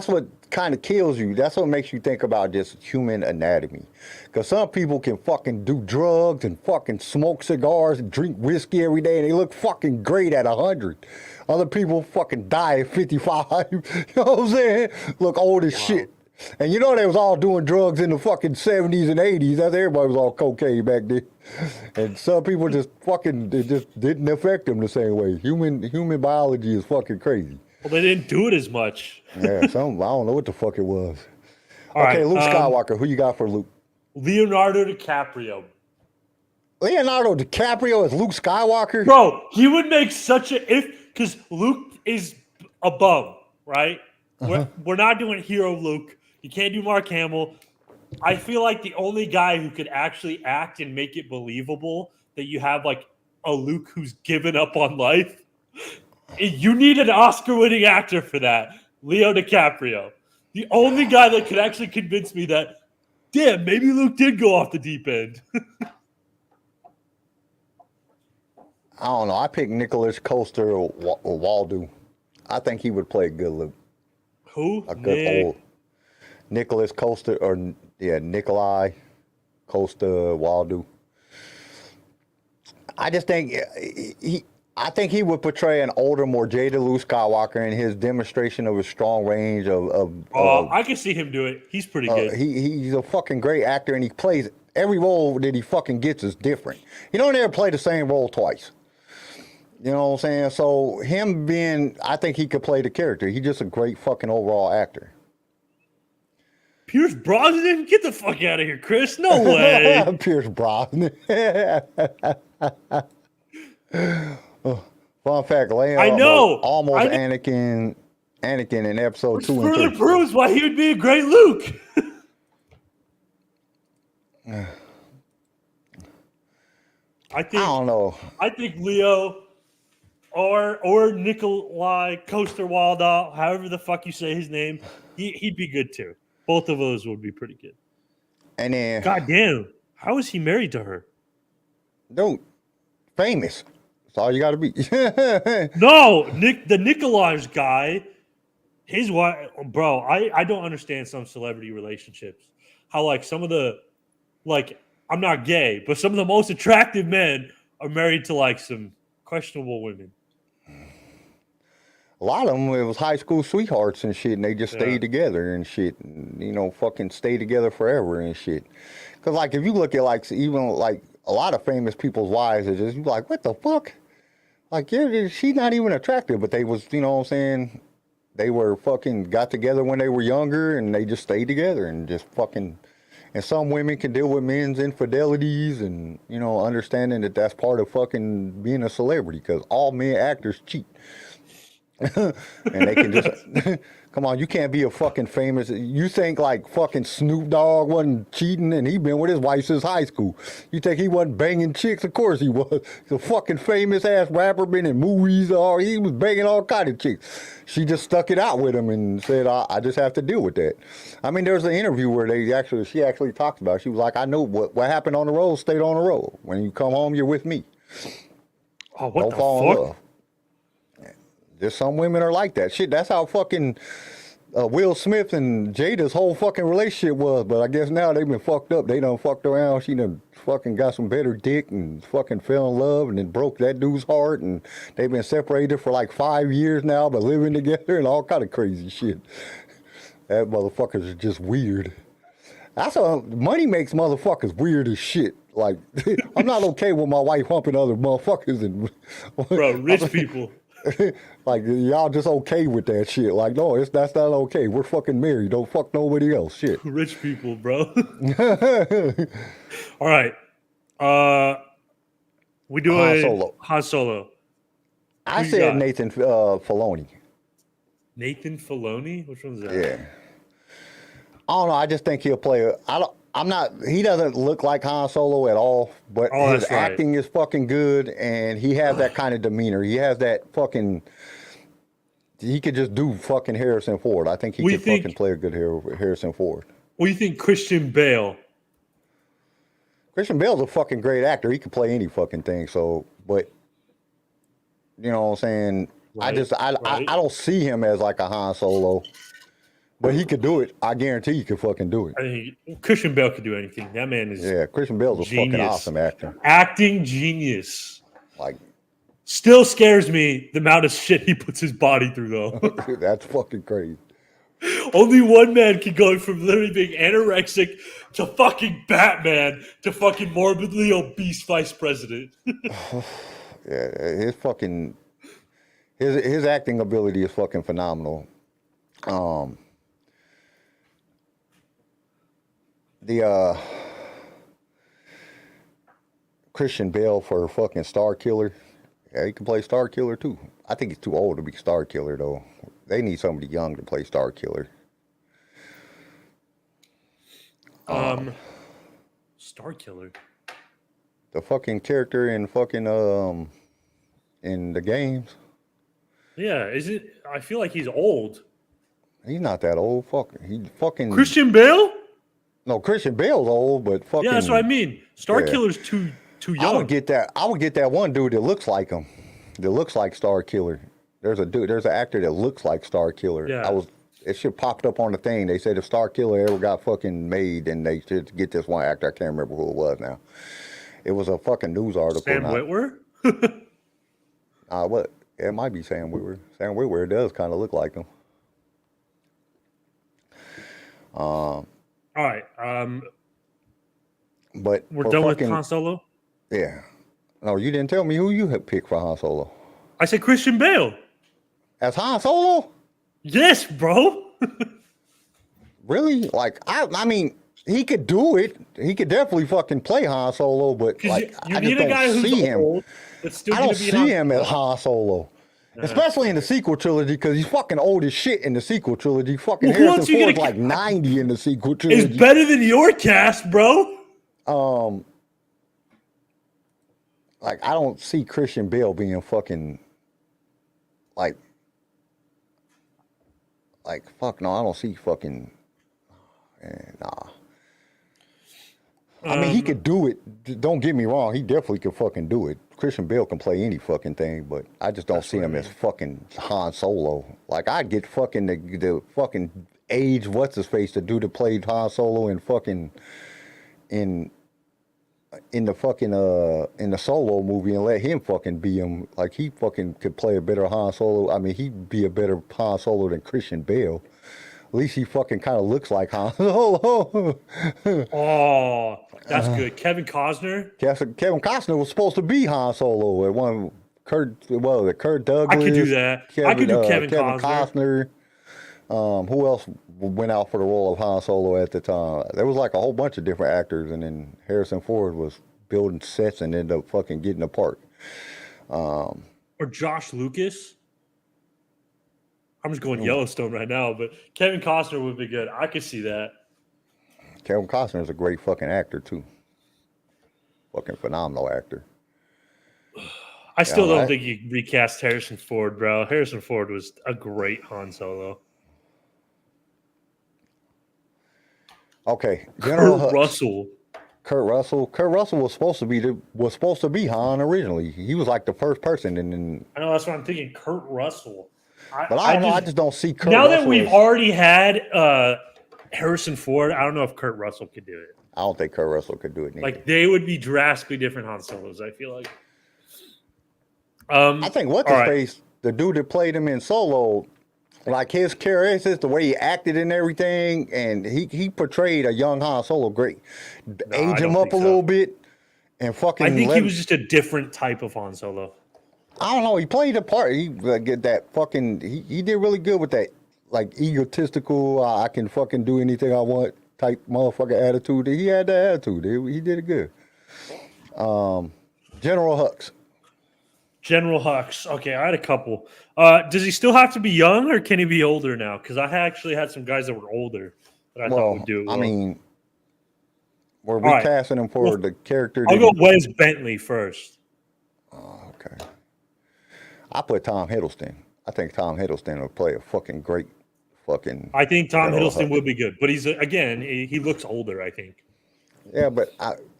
what kind of kills you. That's what makes you think about just human anatomy. Because some people can fucking do drugs and fucking smoke cigars and drink whiskey every day and they look fucking great at 100. Other people fucking die at 55. You know what I'm saying? Look old as shit. And you know they was all doing drugs in the fucking 70s and 80s. That's everybody was all cocaine back then. And some people just fucking, it just didn't affect them the same way. Human biology is fucking crazy. Well, they didn't do it as much. Yeah, I don't know what the fuck it was. All Okay, right, Luke Skywalker, who you got for Luke? Leonardo DiCaprio. Leonardo DiCaprio as Luke Skywalker? Bro, he would make such a because Luke is a bum, right? We're not doing hero Luke. You can't do Mark Hamill. I feel like the only guy who could actually act and make it believable that you have like a Luke who's given up on life. You need an Oscar-winning actor for that. Leo DiCaprio. The only guy that could actually convince me that, damn, maybe Luke did go off the deep end. I don't know. I picked Nicholas Coaster or Waldo. I think he would play a good Luke. Who? A good old Nicholas Coaster or Nikolai Coaster Waldo. I just think he would portray an older, more jaded Luke Skywalker in his demonstration of his strong range of I can see him do it. He's pretty good. He's a fucking great actor, and he plays every role that he fucking gets is different. He don't ever play the same role twice. You know what I'm saying? So him being, I think he could play the character. He's just a great fucking overall actor. Pierce Brosnan? Get the fuck out of here, Chris. No way. Pierce Brosnan. Fun fact, Leia almost Anakin in episode Which 2 and 3. further proves why he would be a great Luke. I don't know. I think Leo or Nikolai Coster-Waldau, however the fuck you say his name, he'd be good too. Both of those would be pretty good. And then, God damn, how is he married to her? Dude, famous. That's all you got to be. No, the Nikolai's guy, his wife, bro. I don't understand some celebrity relationships. How like some of the, like, I'm not gay, but some of the most attractive men are married to like some questionable women. A lot of them, it was high school sweethearts and shit, and they just stayed together and shit, and, you know, fucking stay together forever and shit. Because, like, if you look at, like, even, like, a lot of famous people's wives are just like, what the fuck? Like, yeah, she's not even attractive, but they was, you know what I'm saying? They were fucking got together when they were younger, and they just stayed together and just fucking. And some women can deal with men's infidelities and, you know, understanding that that's part of fucking being a celebrity, because all men actors cheat. And they can just come on, you can't be a fucking famous. You think like fucking Snoop Dogg wasn't cheating and he been with his wife since high school? You think he wasn't banging chicks? Of course he was. He's a fucking famous ass rapper, been in movies. He was banging all kind of chicks. She just stuck it out with him and said, I just have to deal with that. I mean, there's an interview where she actually talked about it. She was like, I know what happened on the road stayed on the road. When you come home, you're with me. Oh, what Don't the fall fuck? in love. There's some women are like that. Shit, that's how fucking Will Smith and Jada's whole fucking relationship was. But I guess now they've been fucked up. They done fucked around. She done fucking got some better dick and fucking fell in love and then broke that dude's heart. And they've been separated for like 5 years now, but living together and all kind of crazy shit. That motherfuckers are just weird. That's money makes motherfuckers weird as shit. Like, I'm not okay with my wife humping other motherfuckers. And Bro, rich people. Like y'all just okay with that shit. Like, no, that's not okay. We're fucking married. Don't fuck nobody else. Shit. Rich people, bro. All right. We do Han a Solo. Han Solo. I Who you said got? Nathan Filoni. Nathan Filoni? Which one's that? Yeah. I don't know. I just think he'll play. I'm not. He doesn't look like Han Solo at all. But Oh, his that's right. acting is fucking good, and he has that kind of demeanor. He has that fucking. He could just do fucking Harrison Ford. I think he could fucking play a good Harrison Ford. What do you think, Christian Bale? Christian Bale's a fucking great actor. He can play any fucking thing. So, but you know what I'm saying? Right, I don't see him as like a Han Solo, but he could do it. I guarantee he could fucking do it. I think Christian Bale could do anything. That man is Christian Bale's a fucking genius. awesome actor. Acting genius. Like, still scares me the amount of shit he puts his body through, though. That's fucking crazy. Only one man can go from literally being anorexic to fucking Batman to fucking morbidly obese vice president. Yeah, his fucking his acting ability is fucking phenomenal. The Christian Bale for fucking Star Killer. Yeah, he can play Star Killer too. I think he's too old to be Star Killer though. They need somebody young to play Star Killer. Star Killer. The fucking character in fucking in the games. Yeah, is it? I feel like he's old. He's not that old. He fucking Christian Bale? No, Christian Bale's old, but fucking. Yeah, that's what I mean. Star Yeah. Killer's too young. I would get that one dude that looks like him. That looks like Star Killer. There's an actor that looks like Star Killer. Yeah. It should popped up on the thing. They said if Star Killer ever got fucking made, then they should get this one actor. I can't remember who it was now. It was a fucking news article. Sam Witwer? What? It might be Sam Witwer. Sam Witwer does kind of look like him. All right. But We're done with Han Solo? Yeah. No, you didn't tell me who you had picked for Han Solo. I said Christian Bale. As Han Solo? Yes, bro. Really? Like, I mean, he could do it. He could definitely fucking play Han Solo, but like, you I need just a guy don't who's see him. old. That's still I don't gonna be see him as Han Solo. Especially in the sequel trilogy, because he's fucking old as shit in the sequel trilogy. Fucking Well, who else Harrison you Ford's gonna- like 90 in the sequel trilogy. It's better than your cast, bro. Like, I don't see Christian Bale being fucking like fuck no, I don't see fucking nah. I mean, he could do it. Don't get me wrong, he definitely could fucking do it. Christian Bale can play any fucking thing, but I just don't see him as fucking Han Solo. Like, I'd get fucking the fucking age, what's his face, the dude that played Han Solo in fucking in the fucking in the Solo movie and let him fucking be him. Like, he fucking could play a better Han Solo. I mean, he'd be a better Han Solo than Christian Bale. At least he fucking kind of looks like Han Solo. Oh, that's good. Kevin Costner. Kevin Costner was supposed to be Han Solo at one. Kurt Douglas. I could do that. I could do Kevin Costner. Who else went out for the role of Han Solo at the time? There was like a whole bunch of different actors, and then Harrison Ford was building sets and ended up fucking getting apart. Or Josh Lucas. I'm just going Yellowstone right now, but Kevin Costner would be good. I could see that. Kevin Costner is a great fucking actor too. Fucking phenomenal actor. I still don't think you recast Harrison Ford, bro. Harrison Ford was a great Han Solo. Okay, Kurt Russell. Kurt Russell was supposed to be Han originally. He was like the first person, and then I know that's what I'm thinking. Kurt Russell. but I don't know. I just don't see Kurt. Now Russell that we've as, already had Harrison Ford, I don't know if Kurt Russell could do it. I don't think Kurt Russell could do it. Neither. Like, they would be drastically different Han Solos, I feel like. I think face, the dude that played him in Solo, like his character, the way he acted and everything, and he portrayed a young Han Solo great. Age him up a little bit, and fucking. I think he was just a different type of Han Solo. I don't know. He played a part. He get that fucking. He did really good with that, like egotistical. I can fucking do anything I want type motherfucker attitude. He had that attitude. He did it good. General Hux. General Hux. Okay, I had a couple. Does he still have to be young, or can he be older now? Because I actually had some guys that were older that I thought would do it well. I mean, we're right. recasting him for the character. I'll go Wes Bentley first. Okay. I put Tom Hiddleston. I think Tom Hiddleston will play a fucking great fucking. I think Tom General Hiddleston Hux. would be good, but he's again he looks older. I think. Yeah, but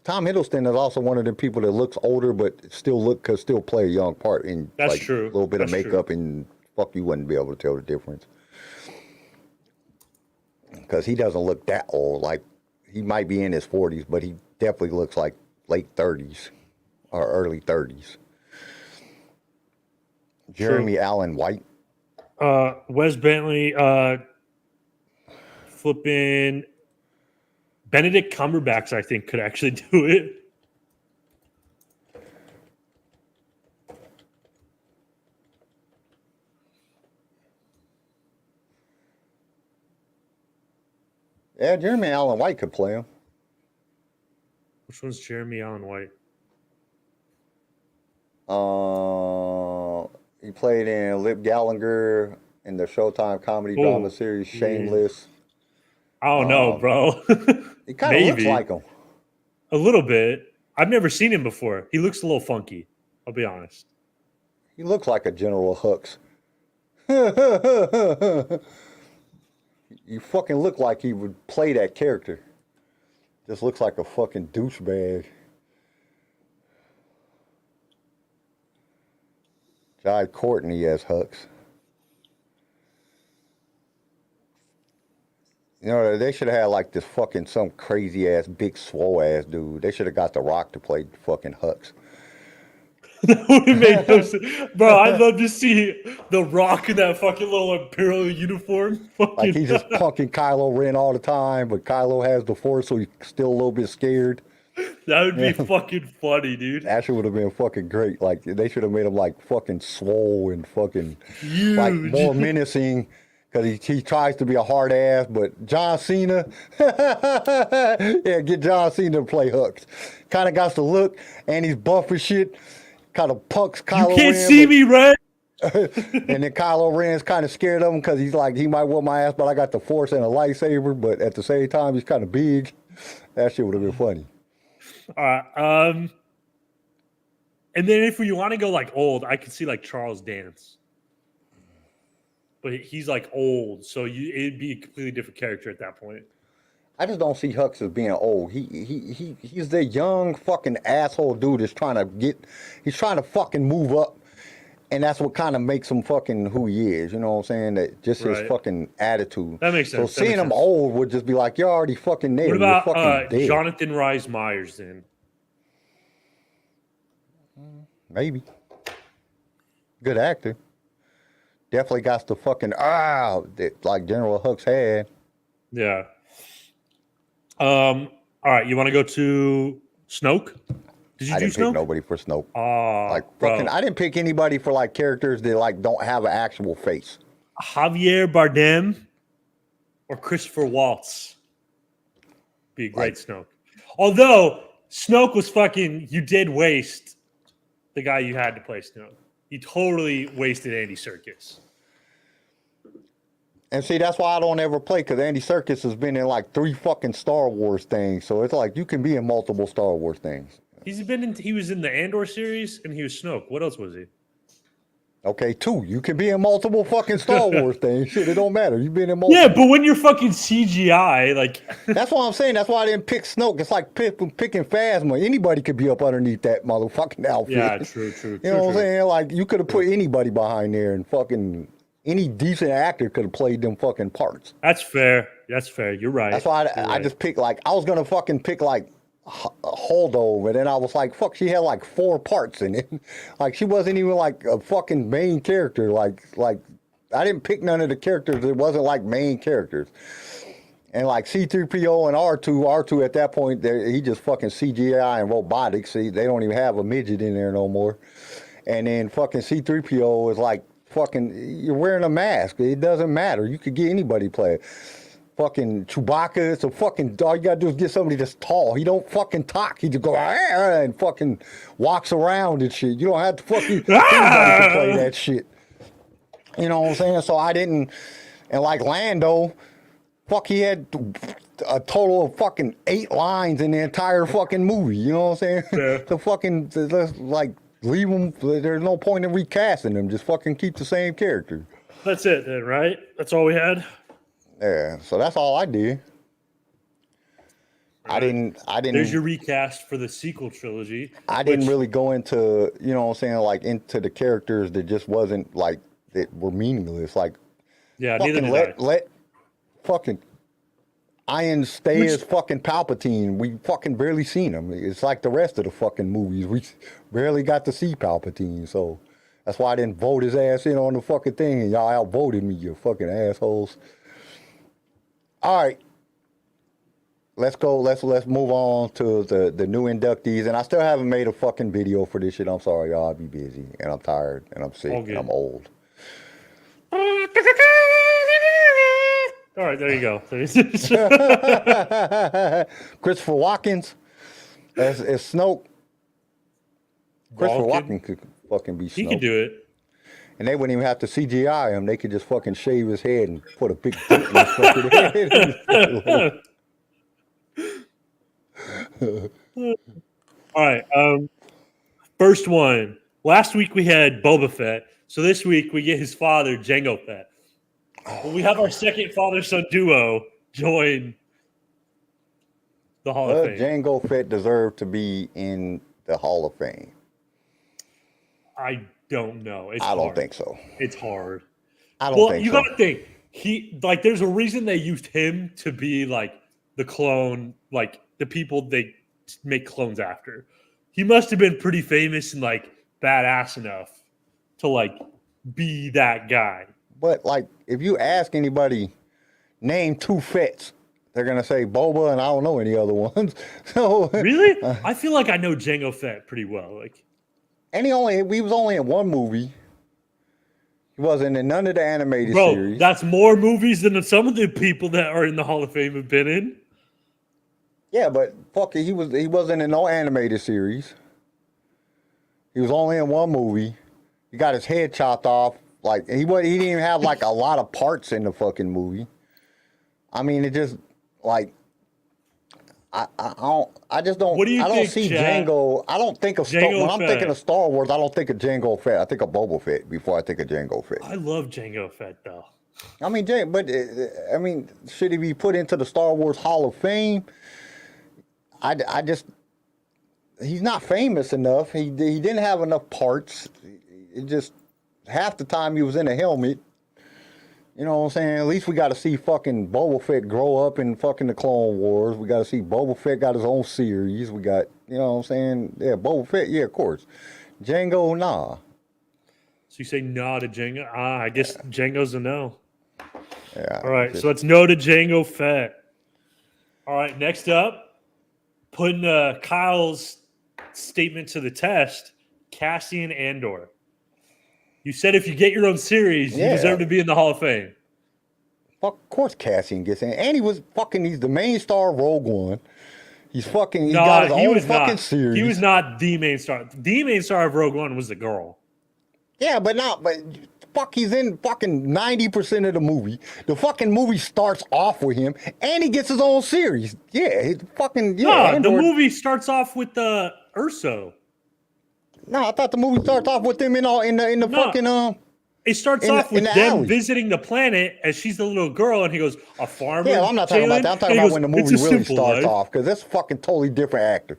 Tom Hiddleston is also one of the people that looks older, but could still play a young part in That's like true. a little bit That's of makeup and fuck, you wouldn't be able to tell the difference because he doesn't look that old. Like he might be in his 40s, but he definitely looks like late 30s or early 30s. Jeremy Allen White. Wes Bentley, flipping Benedict Cumberbatch, I think, could actually do it. Yeah, Jeremy Allen White could play him. Which one's Jeremy Allen White? He played in Lip Gallagher in the Showtime comedy drama series Shameless. I don't know, bro. He kind of looks like him. A little bit. I've never seen him before. He looks a little funky. I'll be honest. He looks like a General Hux. You fucking look like he would play that character. Just looks like a fucking douchebag. Jai Courtney as Hux. You know, they should have had like this fucking some crazy ass, big swole ass dude. They should have got The Rock to play fucking Hux. That would have made no sense. Bro, I'd love to see The Rock in that fucking little Imperial uniform. Like he's just punking Kylo Ren all the time, but Kylo has the Force, so he's still a little bit scared. That would be fucking funny, dude. That shit would have been fucking great. Like they should have made him like fucking swole and fucking huge, like more menacing. Because he tries to be a hard ass, but John Cena, yeah, get John Cena to play Hux. Kind of got the look, and he's buff as shit. Kind of punks Kylo Ren. You can't see me, Ren. And then Kylo Ren's kind of scared of him because he's like, he might whoop my ass, but I got the Force and a lightsaber. But at the same time, he's kind of big. That shit would have been funny. All right. And then if you want to go like old, I could see like Charles Dance. But he's like old, so it'd be a completely different character at that point. I just don't see Hux as being old. He's the young fucking asshole dude that's trying to fucking move up. And that's what kind of makes him fucking who he is. You know what I'm saying? That just his fucking attitude. That makes sense. So seeing him old would just be like, you're already fucking there. What about you're fucking dead. Jonathan Rhys Meyers then? Maybe. Good actor. Definitely got the fucking that like General Hux had. Yeah. All right, you want to go to Snoke? Did you I do didn't Snoke? pick nobody for Snoke. Like fucking, I didn't pick anybody for like characters that like don't have an actual face. Javier Bardem or Christopher Waltz be a great Snoke. Although Snoke was fucking, you did waste the guy you had to play Snoke. You totally wasted Andy Serkis. And see, that's why I don't ever play, because Andy Serkis has been in like 3 fucking Star Wars things. So it's like you can be in multiple Star Wars things. He was in the Andor series and he was Snoke. What else was he? Okay, 2. You can be in multiple fucking Star Wars things. Shit, it don't matter. You've been in multiple. Yeah, but when you're fucking CGI, like that's what I'm saying. That's why I didn't pick Snoke. It's like picking Phasma. Anybody could be up underneath that motherfucking outfit. Yeah, true. You know what I'm saying? Like you could have put anybody behind there, and fucking any decent actor could have played them fucking parts. That's fair. You're right. That's why I just picked like I was gonna fucking pick like Holdo, and then I was like, fuck, she had like 4 parts in it. Like she wasn't even like a fucking main character. Like I didn't pick none of the characters that wasn't like main characters. And like C-3PO and R2 at that point, he just fucking CGI and robotics. See, they don't even have a midget in there no more. And then fucking C-3PO is like fucking, you're wearing a mask. It doesn't matter. You could get anybody to play it. Fucking Chewbacca, it's a fucking, all you gotta do is get somebody that's tall. He don't fucking talk. He just go and fucking walks around and shit. You don't have to fucking, anybody can play that shit. You know what I'm saying? So I didn't, and like Lando, fuck, he had a total of fucking 8 lines in the entire fucking movie. You know what I'm saying? Yeah. So fucking, like, leave him, there's no point in recasting him. Just fucking keep the same character. That's it then, right? That's all we had? Yeah, so that's all I did. I didn't. There's your recast for the sequel trilogy. I didn't really go into, you know what I'm saying, like into the characters that just wasn't like, that were meaningless. Like, Yeah, fucking neither did I. let fucking Ian stay as fucking Palpatine. We fucking barely seen him. It's like the rest of the fucking movies. We barely got to see Palpatine, so that's why I didn't vote his ass in on the fucking thing, and y'all outvoted me, you fucking assholes. All right, let's go. Let's move on to the new inductees. And I still haven't made a fucking video for this shit. I'm sorry, y'all. I'll be busy, and I'm tired, and I'm sick, and I'm old. All right, there you go. Christopher Watkins as Snoke. Christopher Walken could fucking be Snoke. He could do it. And they wouldn't even have to CGI him. They could just fucking shave his head and put a big dent in his fucking head. All right. First one. Last week we had Boba Fett. So this week we get his father, Jango Fett. Well, we have our second father-son duo join the Hall of Fame. Jango Fett deserved to be in the Hall of Fame. I don't know. I don't think so. It's hard. I don't think so. You gotta think. There's a reason they used him to be like the clone, like the people they make clones after. He must have been pretty famous and like badass enough to like be that guy. But like, if you ask anybody, name 2 Fetts, they're gonna say Boba, and I don't know any other ones. So really, I feel like I know Jango Fett pretty well. Like, and he was only in 1 movie. He wasn't in none of the animated series. That's more movies than some of the people that are in the Hall of Fame have been in. Yeah, but fuck it, he wasn't in no animated series. He was only in 1 movie. He got his head chopped off. Like he didn't even have like a lot of parts in the fucking movie. I mean, it just like I just don't. What do you I don't think, see Chad? Django. I don't think of when I'm thinking of Star Wars. I don't think of Jango Fett. I think of Boba Fett before I think of Jango Fett. I love Jango Fett though. I mean, I mean, should he be put into the Star Wars Hall of Fame? I just he's not famous enough. He didn't have enough parts. It just half the time he was in a helmet. You know what I'm saying? At least we got to see fucking Boba Fett grow up in fucking the Clone Wars. We got to see Boba Fett got his own series. We got, you know what I'm saying? Yeah, Boba Fett, yeah, of course. Jango, nah. So you say no to Jango? I guess Jango's a no. Yeah. All right, so it's no to Jango Fett. All right, next up, putting Kyle's statement to the test, Cassian Andor. You said if you get your own series, you deserve to be in the Hall of Fame. Of course Cassian gets in. And he's the main star of Rogue One. He's got his own fucking series. He was not the main star. The main star of Rogue One was the girl. Yeah, but he's in fucking 90% of the movie. The fucking movie starts off with him, and he gets his own series. Yeah, the movie starts off with Urso. No, I thought the movie starts off with them in the fucking It starts off with them visiting the planet as she's the little girl, and he goes, a farmer. Yeah, I'm not talking about that. I'm talking about when the movie really starts off, because that's a fucking totally different actor.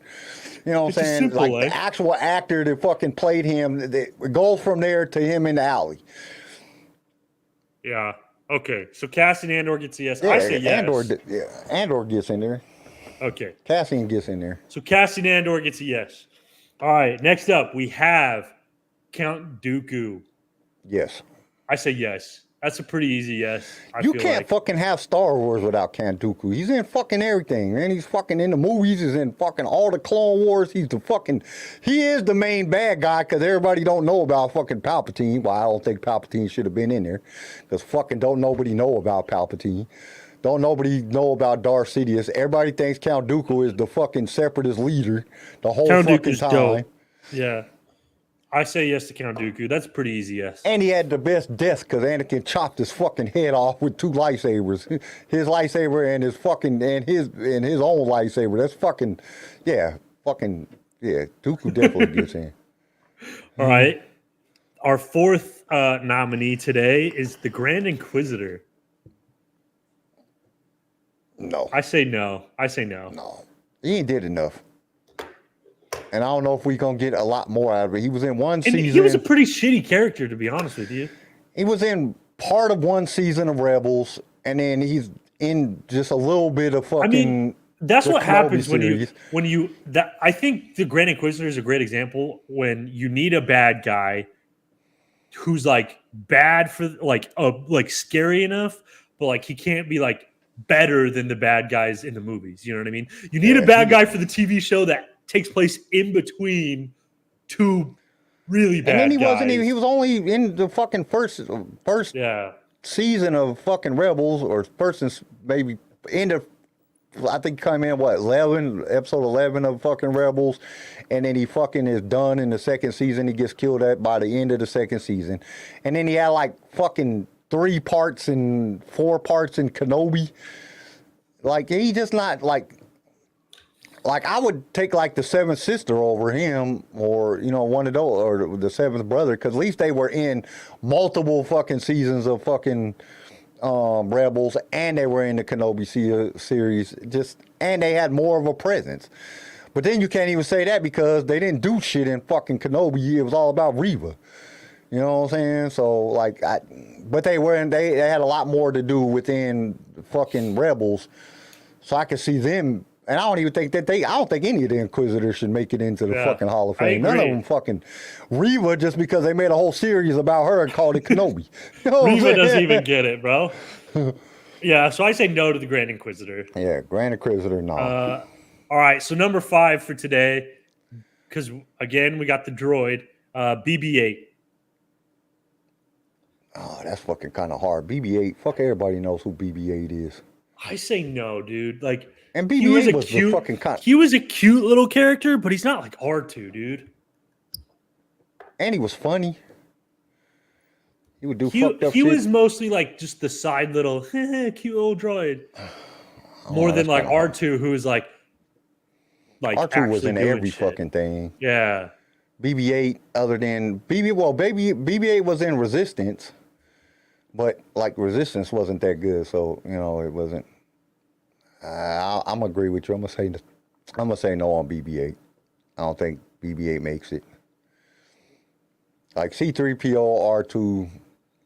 You know what I'm saying? Like the actual actor that fucking played him, it goes from there to him in the alley. Yeah. Okay. So Cassian Andor gets a yes. Yeah, I say yes. Andor gets in there. Okay. Cassian gets in there. So Cassian Andor gets a yes. All right. Next up, we have Count Dooku. Yes. I say yes. That's a pretty easy yes. You can't fucking have Star Wars without Count Dooku. He's in fucking everything, man. He's fucking in the movies. He's in fucking all the Clone Wars. He is the main bad guy because everybody don't know about fucking Palpatine. Well, I don't think Palpatine should have been in there because fucking don't nobody know about Palpatine. Don't nobody know about Darth Sidious. Everybody thinks Count Dooku is the fucking separatist leader the whole Count fucking Dooku's time. dope. Yeah. I say yes to Count Dooku. That's pretty easy yes. And he had the best death because Anakin chopped his fucking head off with 2 lightsabers. His lightsaber and his fucking and his own lightsaber. That's fucking yeah. Dooku definitely gets in. All right. Our fourth nominee today is the Grand Inquisitor. No. I say no. No. He ain't did enough. And I don't know if we're going to get a lot more out of it. He was in one season. He was a pretty shitty character, to be honest with you. He was in part of one season of Rebels, and then he's in just a little bit of fucking. I mean, that's what happens series. I think the Grand Inquisitor is a great example when you need a bad guy who's like bad for like scary enough, but like he can't be like better than the bad guys in the movies. You know what I mean? You need a bad guy for the TV show that takes place in between 2 really bad guys. And then he was only in the fucking first season of fucking Rebels, or first maybe end of, I think came in episode 11 of fucking Rebels, and then he fucking is done in the second season. He gets killed by the end of the second season. And then he had like fucking 3 parts and 4 parts in Kenobi. Like he just not like I would take like the 7th sister over him, or one of those, or the 7th brother, because at least they were in multiple fucking seasons of fucking Rebels, and they were in the Kenobi series, and they had more of a presence. But then you can't even say that because they didn't do shit in fucking Kenobi. It was all about Reva. You know what I'm saying? So but they had a lot more to do within fucking Rebels, so I could see them. And I don't even think I don't think any of the Inquisitors should make it into the fucking Hall of Fame. None of them fucking. Reva, just because they made a whole series about her and called it Kenobi. You know Reva doesn't even get it, bro. Yeah, so I say no to the Grand Inquisitor. Yeah, Grand Inquisitor, no. All right, so number 5 for today, because again, we got the droid, BB-8. Oh, that's fucking kind of hard. BB-8, fuck everybody knows who BB-8 is. I say no, dude. Like, and BB-8 was the fucking he was a cute little character, but he's not like R2, dude. And he was funny. He would do fucked up shit. He was mostly like just the side little cute little droid. More than like R2, who was like R2 was in every shit. fucking thing. Yeah. BB-8, other than BB-8 was in Resistance, but like Resistance wasn't that good, so it wasn't. I'm gonna agree with you. I'm gonna say no on BB-8. I don't think BB-8 makes it. Like C-3PO, R2,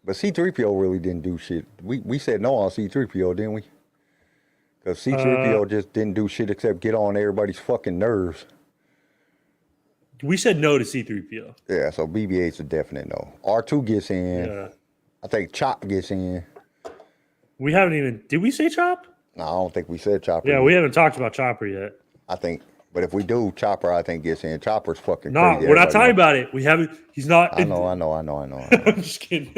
but C-3PO really didn't do shit. We said no on C-3PO, didn't we? Because C-3PO just didn't do shit except get on everybody's fucking nerves. We said no to C-3PO. Yeah, so BB-8's a definite no. R2 gets in. Yeah. I think Chop gets in. We haven't even. Did we say Chop? No, I don't think we said Chopper. Yeah, we haven't talked about Chopper yet. I think, but if we do, Chopper, I think gets in. Chopper's fucking no, crazy. We're not talking about it. We haven't. He's not. I know. I'm just kidding.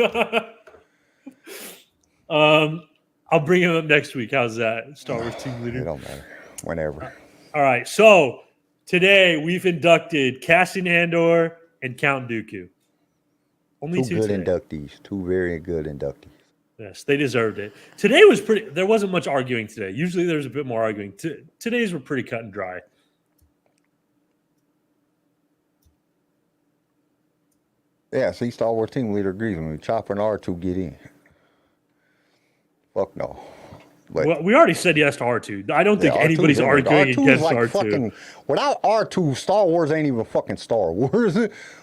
I'll bring him up next week. How's that, Star Wars team leader? It don't matter. Whenever. All right. So today we've inducted Cassian Andor and Count Dooku. Only two good today. inductees. 2 very good inductees. Yes, they deserved it. Today was pretty. There wasn't much arguing today. Usually there's a bit more arguing. Today's were pretty cut and dry. Yeah, see, Star Wars team leader agrees with me. Chopper and R2 get in. Fuck no. But, well, we already said yes to R2. I don't think anybody's arguing against R2. Fucking, without R2, Star Wars ain't even fucking Star Wars.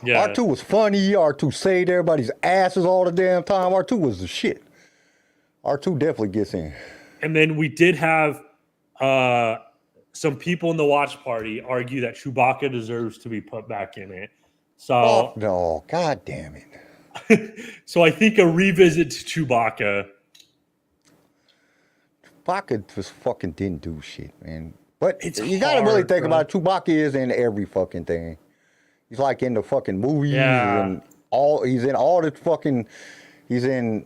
Yeah. R2 was funny. R2 saved everybody's asses all the damn time. R2 was the shit. R2 definitely gets in. And then we did have some people in the watch party argue that Chewbacca deserves to be put back in it. So no, god damn it. So I think a revisit to Chewbacca. Chewbacca just fucking didn't do shit, man. But It's you gotta really hard, think bro. about it. Chewbacca is in every fucking thing. He's like in the fucking movies Yeah. and all. He's in all the fucking. He's in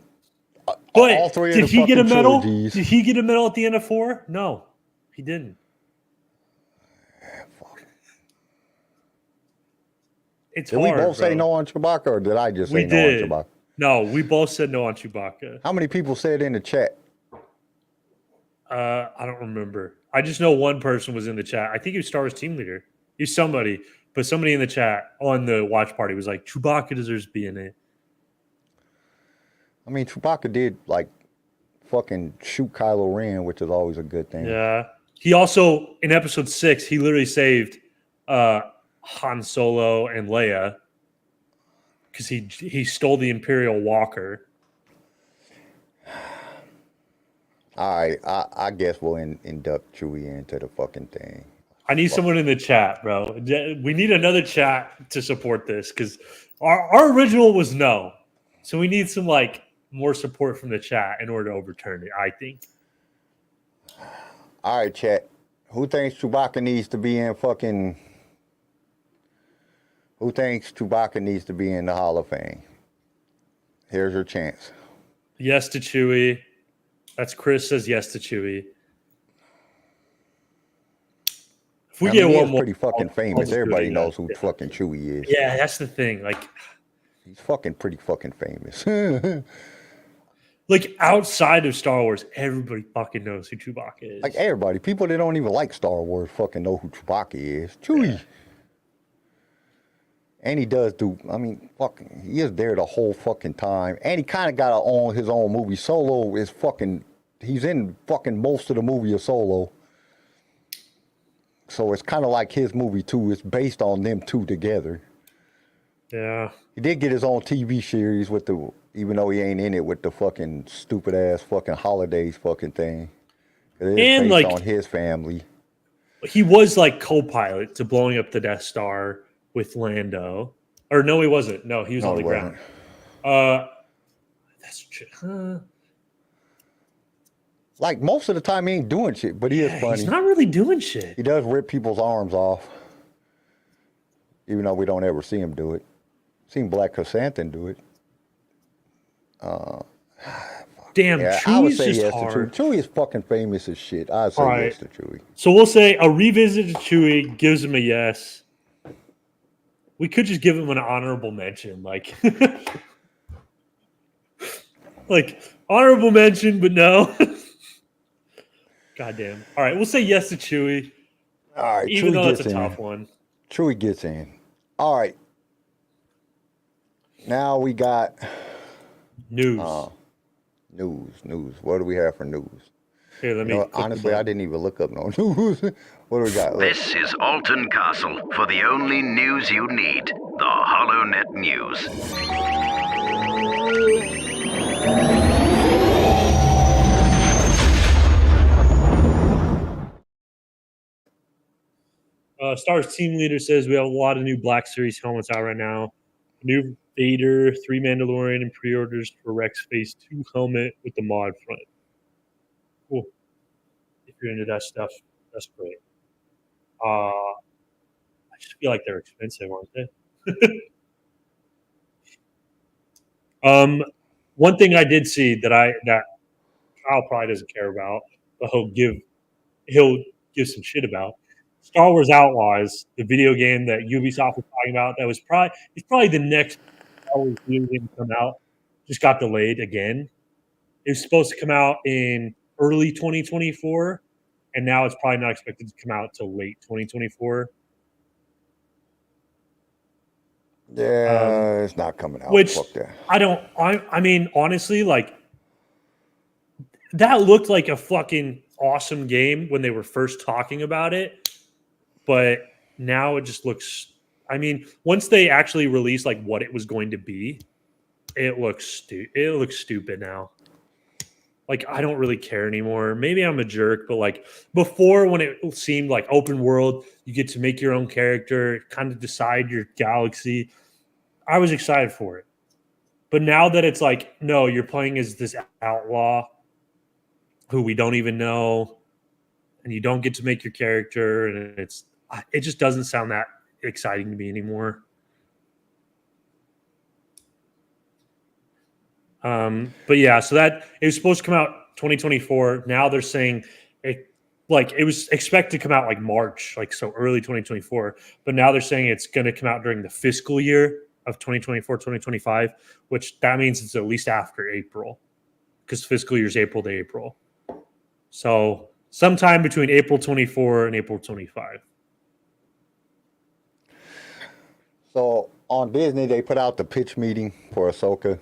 all But three did of the he get a fucking medal? trilogies. Did he get a medal at the end of 4? No, he didn't. It's Did hard, we both say bro. no on Chewbacca, or did I just We say did. no on Chewbacca? No, we both said no on Chewbacca. How many people said in the chat? I don't remember. I just know one person was in the chat. I think he was Star Wars team leader. He's somebody, but somebody in the chat on the watch party was like, Chewbacca deserves to be in it. I mean, Chewbacca did like fucking shoot Kylo Ren, which is always a good thing. Yeah. He also, in episode 6, he literally saved Han Solo and Leia because he stole the Imperial Walker. All right, I guess we'll induct Chewie into the fucking thing. I need someone in the chat, bro. We need another chat to support this because our original was no. So we need some like more support from the chat in order to overturn it, I think. All right, chat. Who thinks Chewbacca needs to be in fucking... Who thinks Chewbacca needs to be in the Hall of Fame? Here's your chance. Yes to Chewie. That's Chris says yes to Chewie. If we get he one is more, pretty fucking I'll famous. just do it Everybody again. knows who fucking Chewie is. Yeah, that's the thing. Like He's fucking pretty fucking famous. Like outside of Star Wars, everybody fucking knows who Chewbacca is. Like everybody. People that don't even like Star Wars fucking know who Chewbacca is. Chewie. Yeah. And he does do, I mean, fucking, he is there the whole fucking time. And he kind of got his own movie. Solo is fucking, he's in fucking most of the movie of Solo. So it's kind of like his movie too. It's based on them two together. Yeah. He did get his own TV series with the, even though he ain't in it with the fucking stupid ass fucking holidays fucking thing. It is And, based like, on his family. He was like co-pilot to blowing up the Death Star with Lando. Or no, he wasn't. No, he was on the ground. That's true. Like most of the time he ain't doing shit, but he is funny. He's not really doing shit. He does rip people's arms off. Even though we don't ever see him do it. Seen Black Chrysanthemum do it. Damn, Yeah, I would Chewie's say just yes hard. to Chewie. Chewie is fucking famous as shit. I'd say All right. yes to Chewie. So we'll say a revisit to Chewie gives him a yes. We could just give him an honorable mention, like, like honorable mention, but no. Goddamn. All right, we'll say yes to Chewie, All right, even Chewie though it's gets a in. tough one. Chewie gets in. All right. Now we got News. news. What do we have for news? Here, let me. You know, click the honestly, I button. didn't even look up no news. What do we got? Look. This is Alton Castle for the only news you need, the HoloNet News. Star Wars team leader says we have a lot of new Black Series helmets out right now. New Vader, 3 Mandalorian, and pre-orders for Rex Phase 2 helmet with the mod front. Cool. If you're into that stuff, that's great. I just feel like they're expensive, aren't they? One thing I did see that Kyle probably doesn't care about, but he'll give some shit about. Star Wars Outlaws, the video game that Ubisoft was talking about, it's probably the next Star Wars video game to come out. Just got delayed again. It was supposed to come out in early 2024, and now it's probably not expected to come out until late 2024. Yeah, it's not coming out. Which Fuck that. I mean, honestly, like that looked like a fucking awesome game when they were first talking about it, but now it just looks. I mean, once they actually released like what it was going to be, it looks stupid now. Like I don't really care anymore. Maybe I'm a jerk, but like before, when it seemed like open world, you get to make your own character, kind of decide your galaxy. I was excited for it. But now that it's like, no, you're playing as this outlaw who we don't even know, and you don't get to make your character, and it just doesn't sound that exciting to me anymore. But yeah, so that it was supposed to come out 2024. Now they're saying it was expected to come out like March, like so early 2024. But now they're saying it's going to come out during the fiscal year of 2024, 2025, which that means it's at least after April, because fiscal year is April to April. So sometime between April 24 and April 25. So on Disney, they put out the pitch meeting for Ahsoka,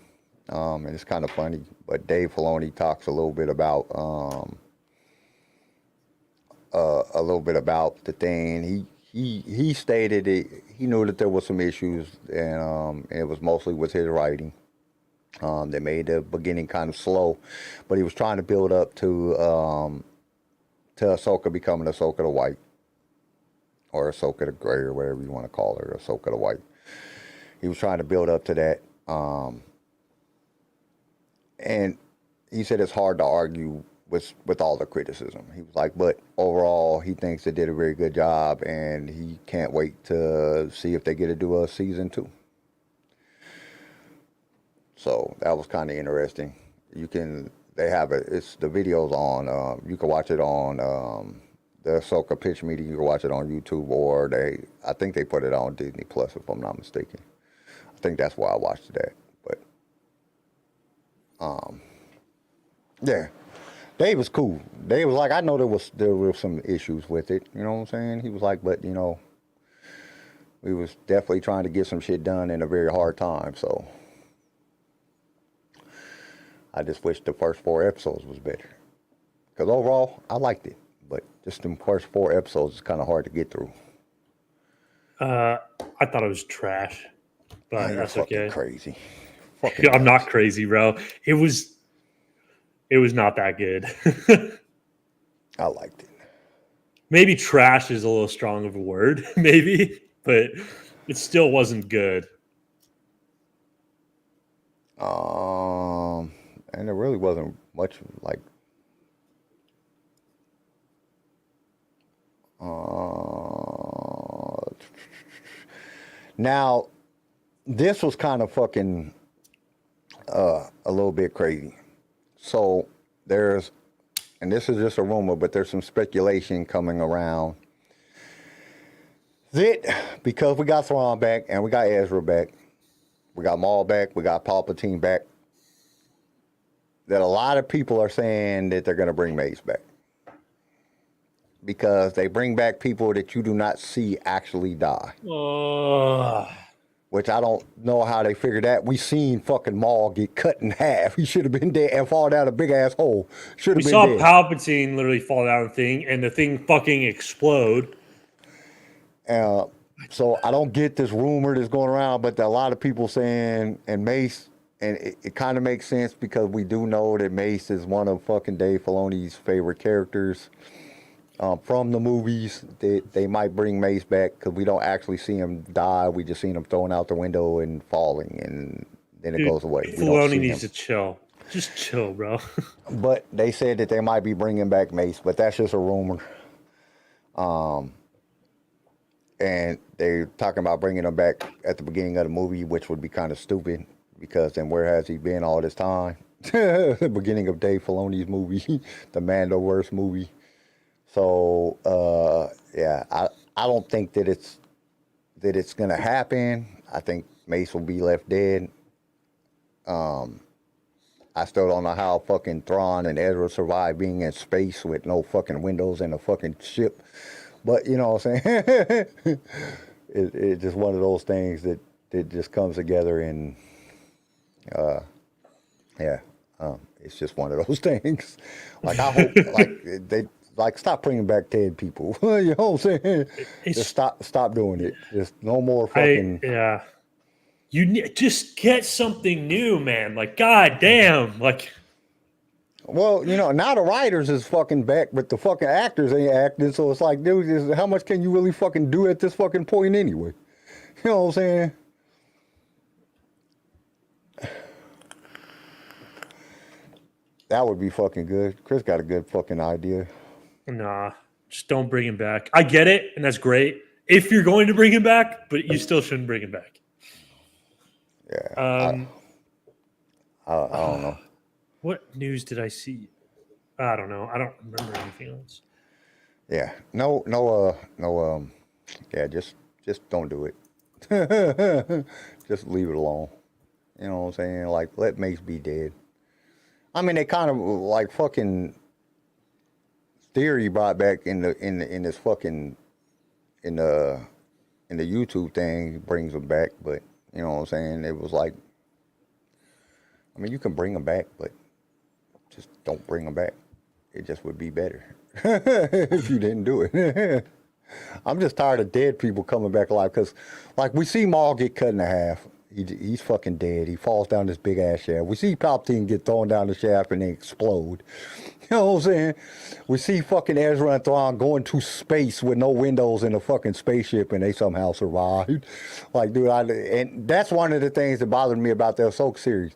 and it's kind of funny. But Dave Filoni talks a little bit about the thing. He stated he knew that there was some issues, and it was mostly with his writing. That made the beginning kind of slow, but he was trying to build up to Ahsoka becoming Ahsoka the White, or Ahsoka the Gray, or whatever you want to call her, Ahsoka the White. He was trying to build up to that, and he said it's hard to argue with all the criticism. He was like, but overall, he thinks they did a very good job, and he can't wait to see if they get to do a season 2. So that was kind of interesting. They have it. It's the videos on. You can watch it on the Ahsoka pitch meeting. You can watch it on YouTube, or I think they put it on Disney Plus, if I'm not mistaken. I think that's why I watched that. But yeah, Dave was cool. Dave was like, I know there were some issues with it. You know what I'm saying? He was like, but we was definitely trying to get some shit done in a very hard time. So I just wish the first 4 episodes was better. Because overall, I liked it. But just the first 4 episodes is kind of hard to get through. I thought it was trash. But that's okay. Crazy. I'm not crazy, bro. It was not that good. I liked it. Maybe trash is a little strong of a word, maybe. But it still wasn't good. And there really wasn't much like now this was kind of fucking a little bit crazy. So and this is just a rumor, but there's some speculation coming around that because we got Thrawn back and we got Ezra back, we got Maul back, we got Palpatine back, that a lot of people are saying that they're going to bring Mace back. Because they bring back people that you do not see actually die. Which I don't know how they figured that. We seen fucking Maul get cut in half. He should have been dead and fall down a big ass hole. Should have been dead. We saw Palpatine literally fall down the thing and the thing fucking explode. So I don't get this rumor that's going around, but there are a lot of people saying, and Mace, and it kind of makes sense because we do know that Mace is one of fucking Dave Filoni's favorite characters from the movies. They might bring Mace back because we don't actually see him die. We just seen him thrown out the window and falling, and then it goes away. Filoni needs to chill. Just chill, bro. But they said that they might be bringing back Mace, but that's just a rumor. And they're talking about bringing him back at the beginning of the movie, which would be kind of stupid because then where has he been all this time? The beginning of Dave Filoni's movie, the Mandoverse movie. So yeah, I don't think that it's gonna happen. I think Mace will be left dead. I still don't know how fucking Thrawn and Ezra survived being in space with no fucking windows in a fucking ship. But you know what I'm saying? It's just one of those things that just comes together and it's just one of those things. Like I hope they stop bringing back dead people. You know what I'm saying? Just stop doing it. Just no more fucking. You just get something new, man. Like, goddamn, like. Well, now the writers is fucking back, but the fucking actors ain't acting. So it's like, dude, how much can you really fucking do at this fucking point anyway? You know what I'm saying? That would be fucking good. Chris got a good fucking idea. Nah, just don't bring him back. I get it, and that's great if you're going to bring him back, but you still shouldn't bring him back. Yeah. I don't know. What news did I see? I don't know. I don't remember anything else. Yeah. No. Yeah. Just don't do it. Just leave it alone. You know what I'm saying? Like, let Mace be dead. I mean, they kind of like fucking theory brought back in this fucking in the YouTube thing brings them back, but you know what I'm saying? It was like, I mean, you can bring them back, but just don't bring them back. It just would be better if you didn't do it. I'm just tired of dead people coming back alive because, like, we see Maul get cut in half. He's fucking dead. He falls down this big ass shaft. We see Palpatine get thrown down the shaft and then explode. You know what I'm saying? We see fucking Ezra and Thrawn going to space with no windows in a fucking spaceship and they somehow survived. Like, dude, and that's one of the things that bothered me about the Ahsoka series.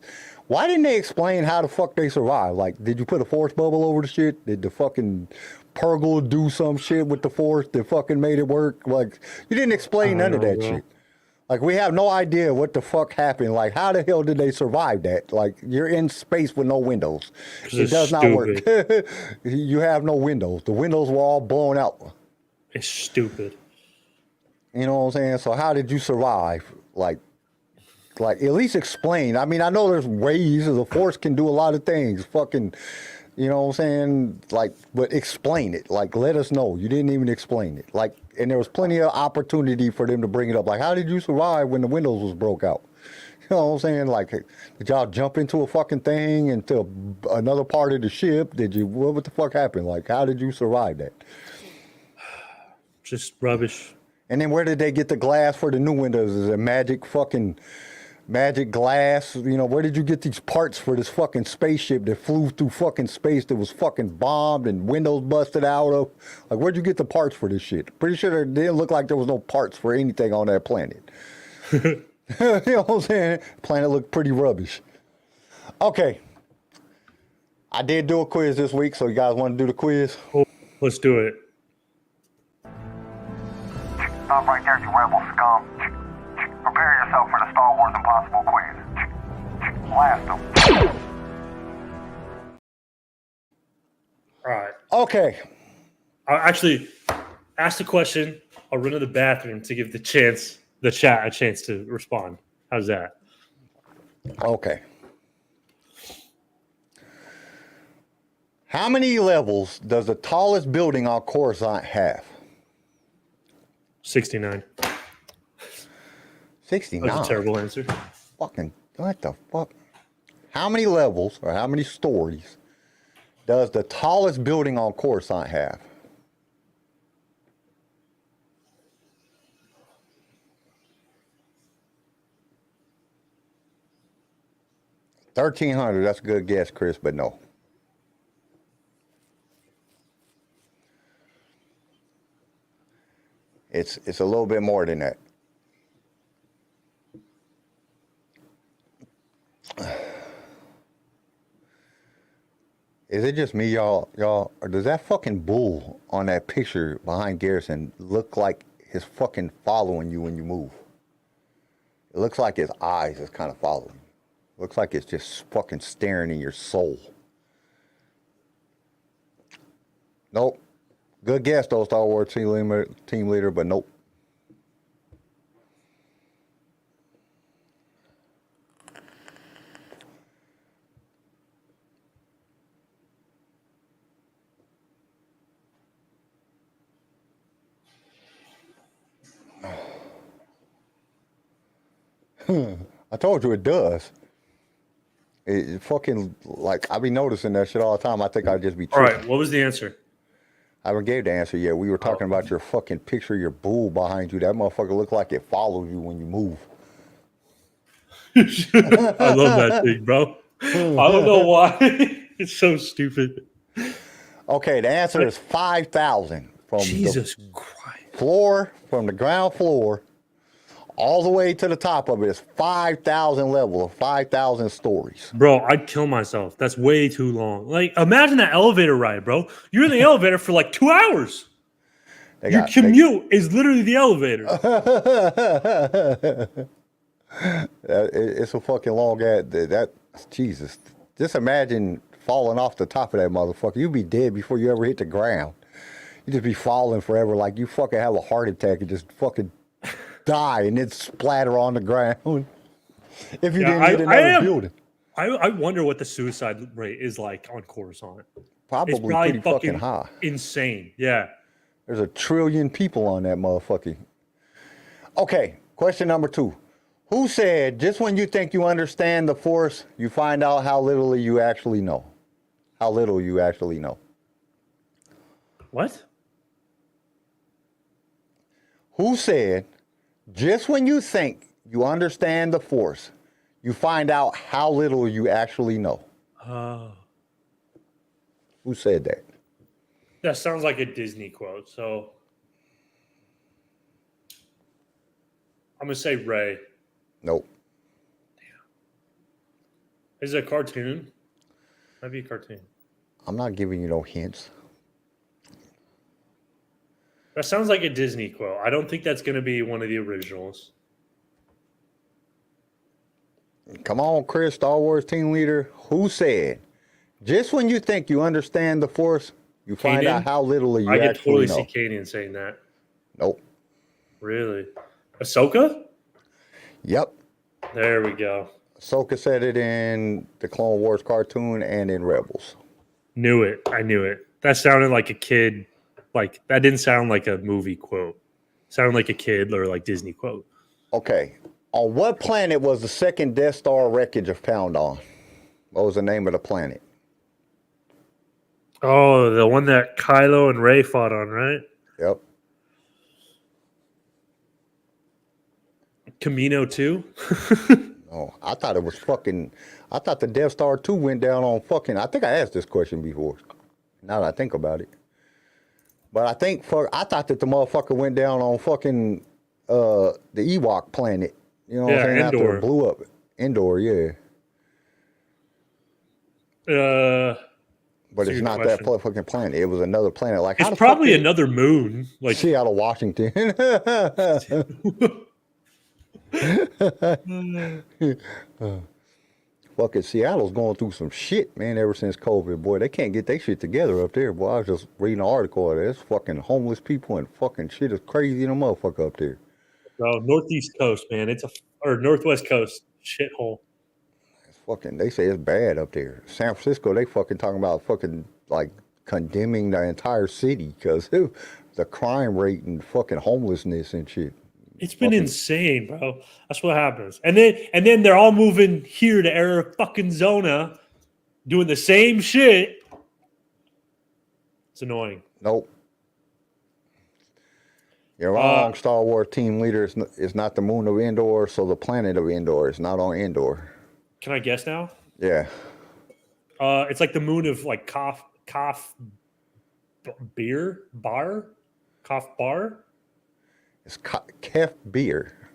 Why didn't they explain how the fuck they survived? Like, did you put a force bubble over the shit? Did the fucking Purgle do some shit with the force that fucking made it work? Like, you didn't explain none of that shit. Like, we have no idea what the fuck happened. Like, how the hell did they survive that? Like, you're in space with no windows. It does not work. You have no windows. The windows were all blown out. It's stupid. You know what I'm saying? So how did you survive? Like at least explain. I mean, I know there's ways. The Force can do a lot of things. Fucking, you know what I'm saying? Like, but explain it. Like, let us know. You didn't even explain it. Like, and there was plenty of opportunity for them to bring it up. Like, how did you survive when the windows was broke out? You know what I'm saying? Like, did y'all jump into a fucking thing, into another part of the ship? Did you, what the fuck happened? Like, how did you survive that? Just rubbish. And then where did they get the glass for the new windows? Is it magic glass? You know, where did you get these parts for this fucking spaceship that flew through fucking space that was fucking bombed and windows busted out of? Like, where'd you get the parts for this shit? Pretty sure it didn't look like there was no parts for anything on that planet. You know what I'm saying? Planet looked pretty rubbish. Okay. I did do a quiz this week, so you guys want to do the quiz? Oh, let's do it. Stop right there, you rebel scum. Prepare yourself for the Star Wars Impossible quiz. Blast them. All right. Okay. I'll actually ask the question. I'll run to the bathroom to give the chat a chance to respond. How's that? Okay. How many levels does the tallest building on Coruscant have? 69. 69. That's a terrible answer. Fucking, what the fuck? How many levels or how many stories does the tallest building on Coruscant have? $1,300. That's a good guess, Chris, but no. It's a little bit more than that. Is it just me, y'all, or does that fucking bull on that picture behind Garrison look like he's fucking following you when you move? It looks like his eyes is kind of following you. Looks like it's just fucking staring in your soul. Nope. Good guess, though, Star Wars team leader, but nope. I told you it does. It fucking, like, I be noticing that shit all the time. I think I'd just be tripping. All right, what was the answer? I haven't gave the answer yet. We were talking about your fucking picture, your bull behind you. That motherfucker look like it follows you when you move. I love that thing, bro. I don't know why. It's so stupid. Okay, the answer is 5,000 from Jesus the Christ. floor, from the ground floor, all the way to the top of it is 5,000 levels, 5,000 stories. Bro, I'd kill myself. That's way too long. Like, imagine that elevator ride, bro. You're in the elevator for like 2 hours. Your commute is literally the elevator. It's a fucking long that Jesus. Just imagine falling off the top of that motherfucker. You'd be dead before you ever hit the ground. You just be falling forever, like you fucking have a heart attack and just fucking die and then splatter on the ground. If you didn't hit another building. I wonder what the suicide rate is like on Coruscant. Probably pretty fucking high. Insane. Yeah. There's 1 trillion people on that motherfucker. Okay, question number 2. Who said, just when you think you understand the Force, you find out how little you actually know? How little you actually know. What? Who said, just when you think you understand the Force, you find out how little you actually know? Who said that? That sounds like a Disney quote, so I'm going to say Ray. Nope. Is it a cartoon? Might be a cartoon. I'm not giving you no hints. That sounds like a Disney quote. I don't think that's going to be one of the originals. Come on, Chris, Star Wars team leader. Who said, just when you think you understand the Force, you find out how little you actually know? I could totally see Kanan saying that. Nope. Really? Ahsoka? Yep. There we go. Ahsoka said it in the Clone Wars cartoon and in Rebels. Knew it. I knew it. That sounded like a kid. Like, that didn't sound like a movie quote. It sounded like a kid or like Disney quote. Okay. On what planet was the second Death Star wreckage found on? What was the name of the planet? Oh, the one that Kylo and Rey fought on, right? Yep. Camino 2? Oh, I thought it was fucking... I thought the Death Star 2 went down on fucking... I think I asked this question before. Now that I think about it. But I thought that the motherfucker went down on fucking the Ewok planet. You know what I'm saying? Endor. After it blew up. Endor, yeah. But it's not that fucking planet. It was another planet. Like, it's probably another moon. Like Seattle, Washington. Fucking Seattle's going through some shit, man, ever since COVID. Boy, they can't get their shit together up there. Boy, I was just reading an article of this. Fucking homeless people and fucking shit is crazy in a motherfucker up there. Bro, Northeast Coast, man. Or Northwest Coast shithole. It's fucking, they say it's bad up there. San Francisco, they fucking talking about fucking like condemning the entire city because the crime rate and fucking homelessness and shit. It's been insane, bro. That's what happens. And then they're all moving here to Arizona, doing the same shit. It's annoying. Nope. You're wrong, Star Wars team leader. It's not the moon of Endor, so the planet of Endor is not on Endor. Can I guess now? Yeah. It's like the moon of like Kof Bar. It's Kef Beer.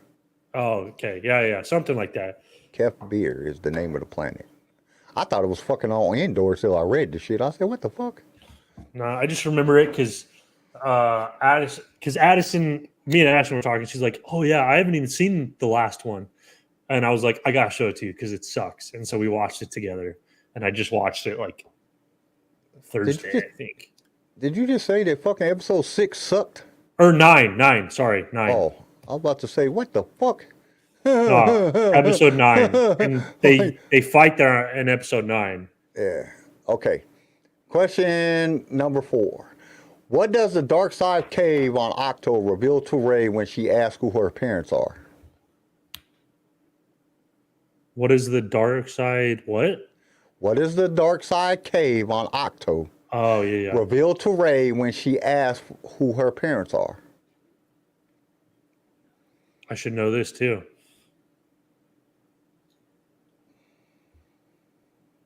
Oh, okay. Yeah. Something like that. Kef Beer is the name of the planet. I thought it was fucking on Endor till I read the shit. I said, what the fuck? No, I just remember it because Addison, me and Addison were talking. She's like, oh, yeah, I haven't even seen the last one. And I was like, I got to show it to you because it sucks. And so we watched it together. And I just watched it like Thursday, I think. Did you just say that fucking episode 6 sucked? Or 9. Sorry, 9. Oh, I was about to say, what the fuck? No, episode 9. And they fight there in episode 9. Yeah. Okay. Question number 4. What does the dark side cave on Octo reveal to Rey when she asks who her parents are? What is the dark side? What? What is the dark side cave on Octo? Oh, yeah. Reveal to Rey when she asks who her parents are. I should know this too.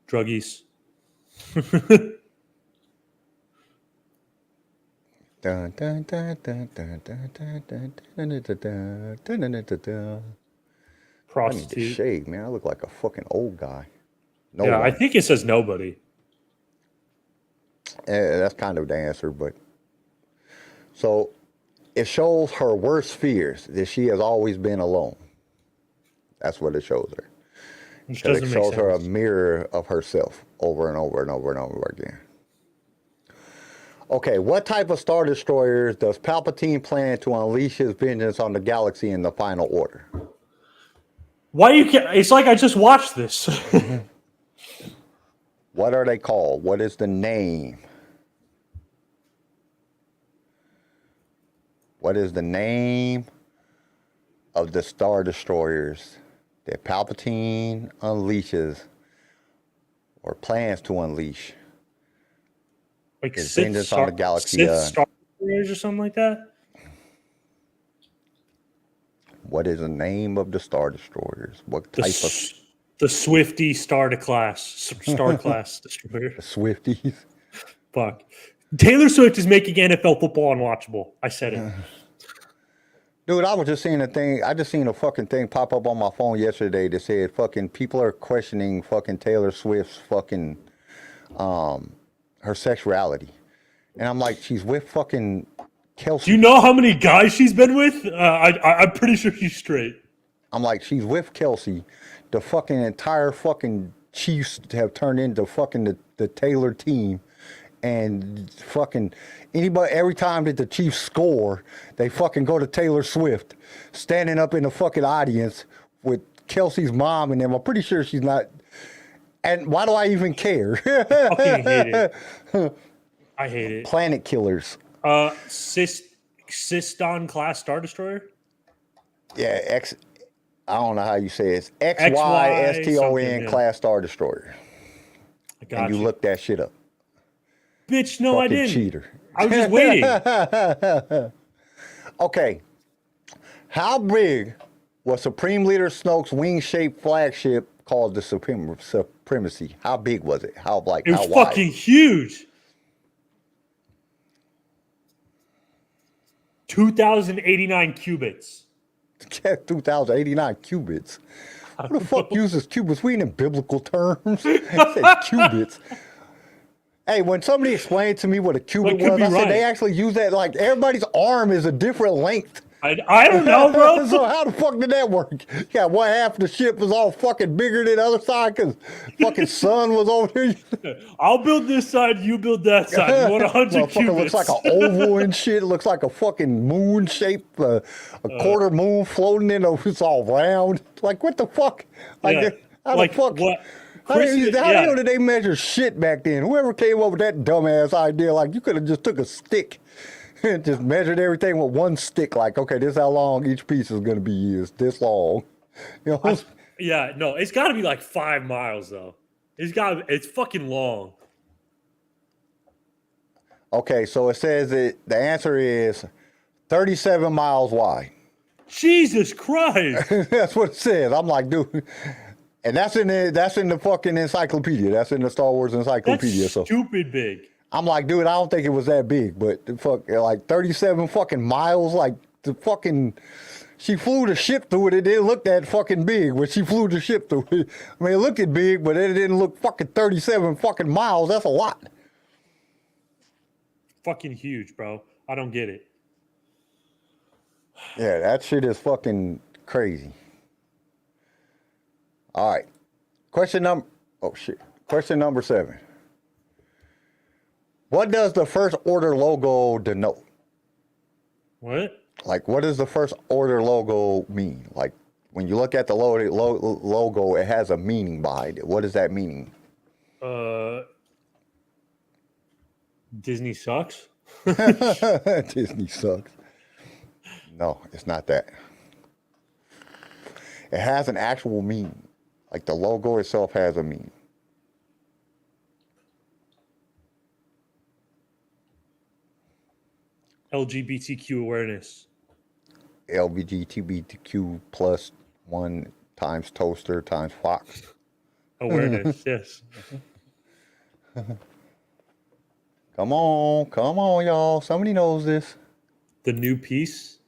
Druggies. Dun, dun, dun, dun, dun, dun, dun, dun, dun, dun, dun, dun, dun, dun, dun. I need to Prostitute. shave, man. I look like a fucking old guy. No Yeah, I one. think it says nobody. That's kind of the answer, but so it shows her worst fears that she has always been alone. That's what it shows her. Which Because doesn't it make shows her a sense. mirror of herself over and over and over and over again. Okay, what type of Star Destroyers does Palpatine plan to unleash his vengeance on the galaxy in the final order? Why you can't? It's like I just watched this. What are they called? What is the name? What is the name of the Star Destroyers that Palpatine unleashes or plans to unleash? Like His Sith vengeance on the galaxy. Sith Star Destroyers or something like that. What is the name of the Star Destroyers? What The, type S- the Swifty Star class destroyer. of Swifties? Fuck. Taylor Swift is making NFL football unwatchable. I said it. Dude, I was just seeing a thing. I just seen a fucking thing pop up on my phone yesterday that said fucking people are questioning fucking Taylor Swift's fucking her sexuality. And I'm like, she's with fucking Kelsey. Do you know how many guys she's been with? I'm pretty sure she's straight. I'm like, she's with Kelsey. The fucking entire fucking Chiefs have turned into fucking the Taylor team. And fucking anybody, every time that the Chiefs score, they fucking go to Taylor Swift, standing up in the fucking audience with Kelsey's mom and them. I'm pretty sure she's not. And why do I even care? I fucking hate it. I hate it. Planet killers. Siston class Star Destroyer? Yeah, I don't know how you say it. It's XY XYSTON something, yeah. class Star Destroyer. I got And you look that shit up. Bitch, no, I Fucking didn't. cheater. I was just waiting. Okay. How big was Supreme Leader Snoke's wing-shaped flagship called the Supremacy? How big was it? How It was how wide? fucking huge. 2,089 cubits. 2,089 cubits. Who the fuck uses cubits? We in biblical terms. I said cubits. Hey, when somebody explained to me what a cubit Well, it could was, be I said right. they actually use that. Like everybody's arm is a different length. I don't know, bro. So how the fuck did that work? Yeah, one half of the ship was all fucking bigger than the other side because fucking sun was over here. I'll build this side, you build that side. You want 100 Motherfucker cubits. looks like an oval and shit. It looks like a fucking moon shape, a quarter moon floating in. It's all round. Like what the fuck? Like Yeah. how Like, the fuck? what? How the Yeah. hell did they measure shit back then? Whoever came up with that dumbass idea, like you could have just took a stick and just measured everything with one stick. Like, okay, this is how long each piece is going to be. Is this long? You know? Yeah, no, it's got to be like 5 miles though. It's fucking long. Okay, so it says that the answer is 37 miles wide. Jesus Christ! That's what it says. I'm like, dude. And that's in the fucking encyclopedia. That's in the Star Wars encyclopedia. That's So stupid big. I'm like, dude, I don't think it was that big, but the fuck, like 37 fucking miles, like the fucking, she flew the ship through it. It didn't look that fucking big when she flew the ship through it. I mean, it looked big, but it didn't look fucking 37 fucking miles. That's a lot. Fucking huge, bro. I don't get it. Yeah, that shit is fucking crazy. All right. Question number 7. What does the First Order logo denote? What? Like, what does the First Order logo mean? Like, when you look at the logo, it has a meaning behind it. What is that meaning? Disney sucks. Disney sucks. No, it's not that. It has an actual meaning. Like, the logo itself has a meaning. LGBTQ awareness. LGBTQ plus 1 times toaster times Fox. Awareness, yes. Come on, y'all. Somebody knows this. The new piece.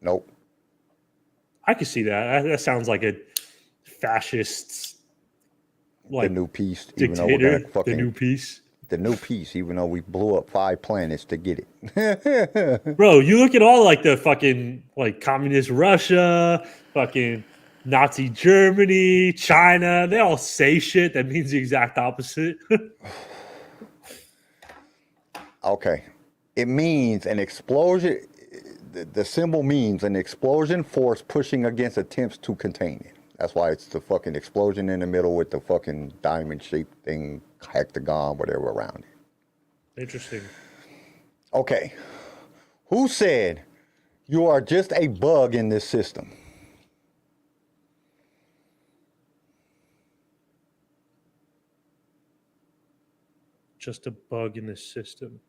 Nope. I could see that. That sounds like a fascist, like The new piece, even though we're dictator. gonna fucking The new piece. the new piece, even though we blew up 5 planets to get it. Bro, you look at all like the fucking like communist Russia, fucking Nazi Germany, China. They all say shit that means the exact opposite. Okay. It means an explosion. The symbol means an explosion force pushing against attempts to contain it. That's why it's the fucking explosion in the middle with the fucking diamond-shaped thing, hectagon, whatever around it. Interesting. Okay. Who said you are just a bug in this system? Just a bug in the system.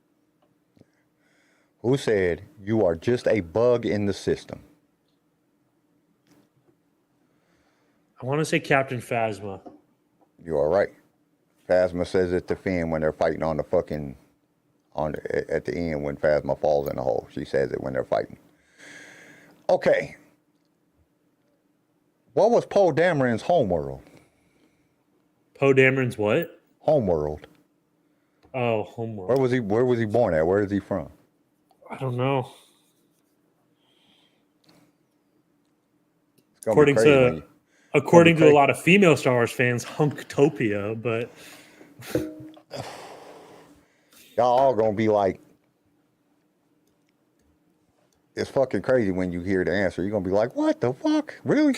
Who said you are just a bug in the system? I want to say Captain Phasma. You are right. Phasma says it to Finn when they're fighting on the fucking at the end when Phasma falls in the hole. She says it when they're fighting. Okay. What was Poe Dameron's homeworld? Poe Dameron's what? Homeworld. Oh, homeworld. Where was he born at? Where is he from? I don't know. It's gonna be crazy when you- According to a lot of female Star Wars fans, Hunktopia, but y'all all gonna be like, it's fucking crazy when you hear the answer. You're gonna be like, what the fuck? Really?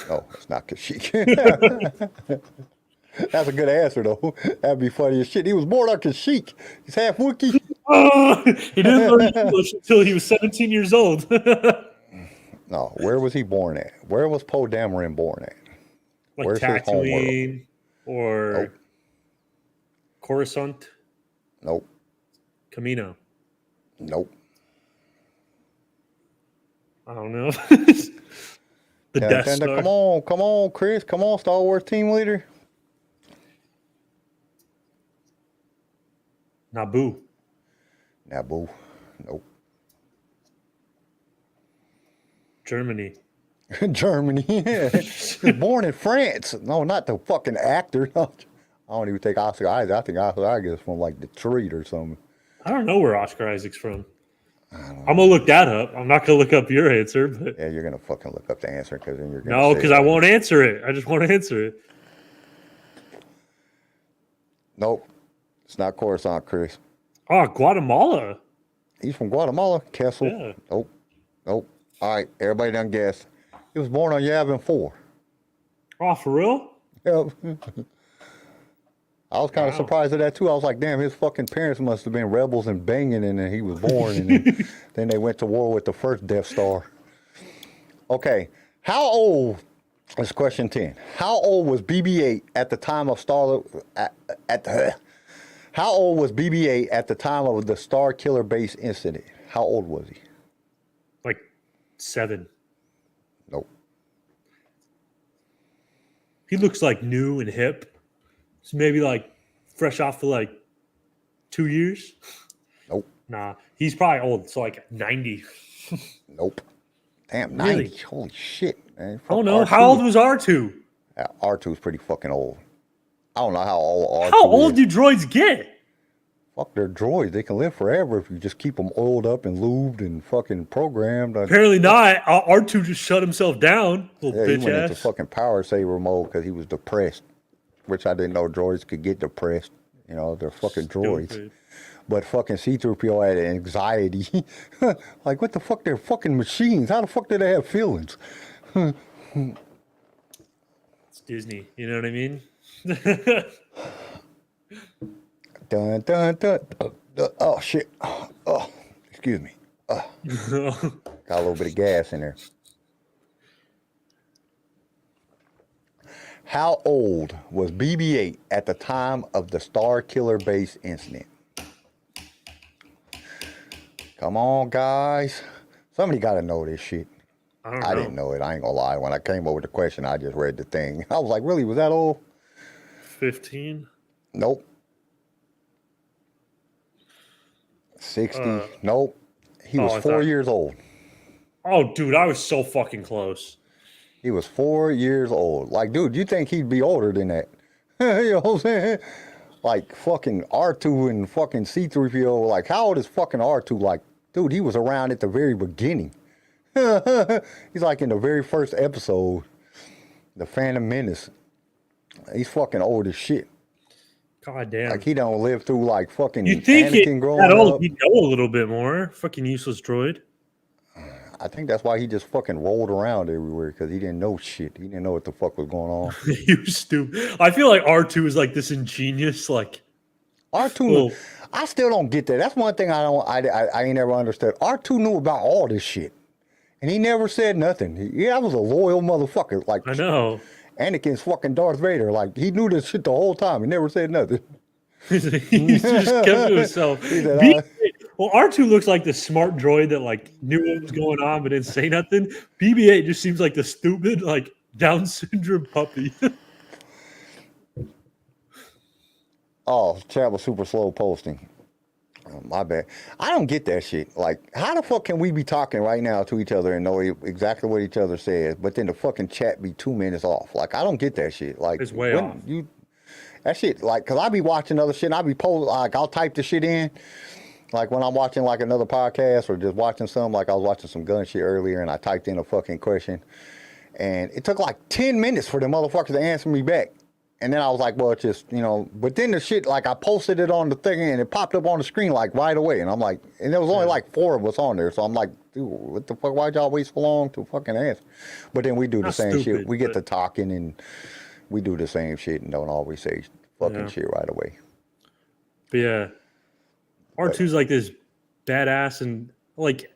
No, it's not Kashyyyk. That's a good answer though. That'd be funny as shit. He was born on Kashyyyk. He's half Wookiee. He didn't learn English until he was 17 years old. No, where was he born at? Where was Poe Dameron born at? Like Where's his homeworld? Tatooine or Nope. Coruscant, Nope. Camino. Nope. I don't know. The Death Nintendo, Star. come on, Chris. Come on, Star Wars team leader. Naboo. Naboo. Nope. Germany. Germany. He was born in France. No, not the fucking actor. No, I don't even think Oscar Isaac. I think Oscar Isaac is from like Detroit or something. I don't know where Oscar Isaac's from. I'm gonna look that up. I'm not gonna look up your answer, but Yeah, you're gonna fucking look up the answer because then you're gonna no, say because I won't answer it. I just want to answer it. Nope. It's not Coruscant, Chris. Oh, Guatemala. He's from Guatemala. Kessel. Yeah. Nope. Nope. All right, everybody done guessed. He was born on Yavin 4. Oh, for real? Yep. I was kind of surprised at that too. I was like, damn, his fucking parents must have been rebels and banging, and then he was born, and then they went to war with the first Death Star. Okay, how old? That's question 10. How old was BB-8 at the time of How old was BB-8 at the time of the Star Killer Base incident? How old was he? Like 7. Nope. He looks like new and hip. So maybe like fresh off for like 2 years. Nope. Nah, he's probably old. So like 90. Nope. Damn, 90. Really? Holy shit, man. Oh no, R2. how old was R2? R2's pretty fucking old. I don't know how old R2 How old is. do droids get? Fuck, they're droids. They can live forever if you just keep them oiled up and lubed and fucking programmed. Apparently not. R2 just shut himself down. Little Yeah, he bitch went into ass. fucking power saver mode because he was depressed, which I didn't know droids could get depressed. You know, they're fucking droids. Stupid. But fucking C-3PO had anxiety. Like, what the fuck? They're fucking machines. How the fuck do they have feelings? It's Disney. You know what I mean? Dun, dun, dun, oh, shit. Oh, excuse me. Got a little bit of gas in there. How old was BB-8 at the time of the Star Killer Base incident? Come on, guys. Somebody got to know this shit. I don't I know. didn't know it. I ain't gonna lie. When I came up with the question, I just read the thing. I was like, really? Was that old? 15? Nope. 60. Nope. He was I 4 thought- years old. Oh, dude, I was so fucking close. He was 4 years old. Like, dude, you think he'd be older than that? You know what I'm saying? Like, fucking R2 and fucking C-3PO. Like, how old is fucking R2? Like, dude, he was around at the very beginning. He's like in the very first episode, The Phantom Menace. He's fucking old as shit. God damn. Like, he don't live through, like, fucking You think Anakin growing at all up. he'd know a little bit more? Fucking useless droid. I think that's why he just fucking rolled around everywhere, because he didn't know shit. He didn't know what the fuck was going on. He was stupid. I feel like R2 is like this ingenious, like R2, Well- I still don't get that. That's one thing I ain't never understood. R2 knew about all this shit, and he never said nothing. Yeah, I was a loyal motherfucker. Like, I know. Anakin's fucking Darth Vader. Like, he knew this shit the whole time. He never said nothing. He just kept to himself. He said, BB-8 well, R2 looks like the smart droid that like knew what was going on but didn't say nothing. BB-8 just seems like the stupid, like Down syndrome puppy. Oh, chat was super slow posting. Oh, my bad. I don't get that shit. Like, how the fuck can we be talking right now to each other and know exactly what each other says, but then the fucking chat be 2 minutes off? Like, I don't get that shit. Like, It's way off. That shit, like, cause I be watching other shit. And I be like, I'll type the shit in. Like when I'm watching like another podcast or just watching some, like I was watching some gun shit earlier and I typed in a fucking question, and it took like 10 minutes for the motherfuckers to answer me back. And then I was like, well, it's just, you know, but then the shit, like I posted it on the thing and it popped up on the screen like right away. And I'm like, and there was only like 4 of us on there. So I'm like, dude, what the fuck? Why'd y'all wait so long to fucking answer? But then we do the Not same stupid, shit. We get but- to talking and we do the same shit and don't always say fucking shit right away. But yeah, R2's like this badass and like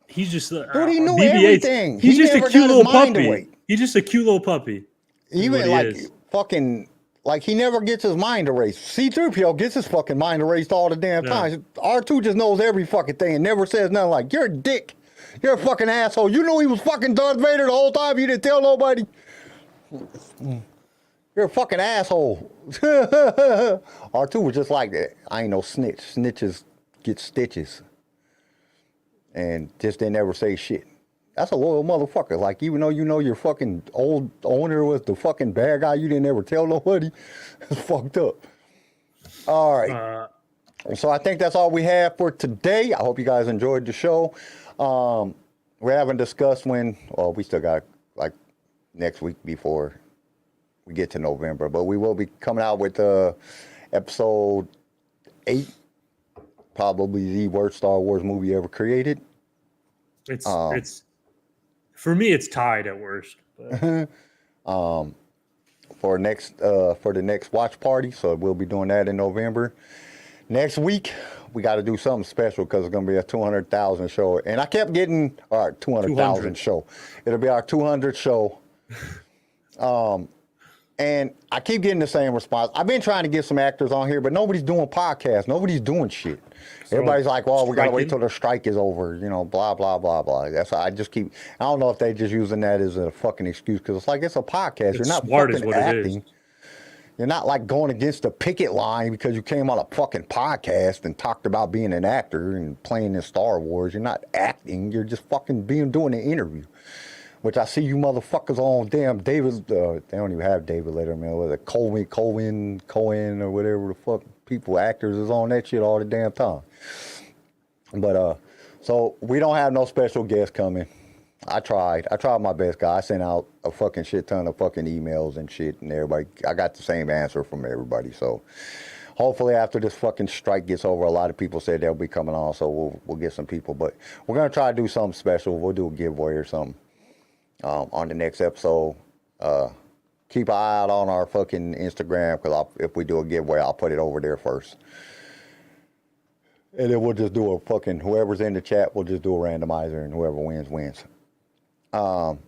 he's just Dude, he knew BB-8's everything. He's He just a never cute got his little mind puppy. away. He's just a cute little puppy. Even what he like is. fucking, like he never gets his mind erased. C-3PO gets his fucking mind erased all the damn time. R2 just knows every fucking thing and never says nothing like, you're a dick. You're a fucking asshole. You knew he was fucking Darth Vader the whole time. You didn't tell nobody. You're a fucking asshole. R2 was just like that. I ain't no snitch. Snitches get stitches. And just didn't ever say shit. That's a loyal motherfucker. Like, even though you know your fucking old owner was the fucking bad guy, you didn't ever tell nobody. It's fucked up. All right. So I think that's all we have for today. I hope you guys enjoyed the show. We haven't discussed when, well, we still got like next week before we get to November, but we will be coming out with episode 8, probably the worst Star Wars movie ever created. It's for me, it's tied at worst. But. For the next watch party, so we'll be doing that in November. Next week, we got to do something special because it's going to be a 200,000 show. And I kept getting, all right, 200,000 show. It'll be our 200th show. And I keep getting the same response. I've been trying to get some actors on here, but nobody's doing podcasts. Nobody's doing shit. Everybody's like, well, we got to wait till the strike is over, you know, blah, blah, blah, blah. That's I just keep, I don't know if they just using that as a fucking excuse because it's like, it's a podcast. You're not smart is fucking what it is. acting. You're not like going against the picket line because you came on a fucking podcast and talked about being an actor and playing in Star Wars. You're not acting. You're just fucking doing an interview. Which I see you motherfuckers on damn David, they don't even have David Letterman, was it Cohen, or whatever the fuck people, actors is on that shit all the damn time. But, so we don't have no special guests coming. I tried my best, guy. I sent out a fucking shit ton of fucking emails and shit, and everybody, I got the same answer from everybody. So hopefully after this fucking strike gets over, a lot of people said they'll be coming on, so we'll get some people. But we're gonna try to do something special. We'll do a giveaway or something on the next episode. Keep an eye out on our fucking Instagram, because if we do a giveaway, I'll put it over there first. And then we'll just do a fucking, whoever's in the chat, we'll just do a randomizer, and whoever wins, wins. So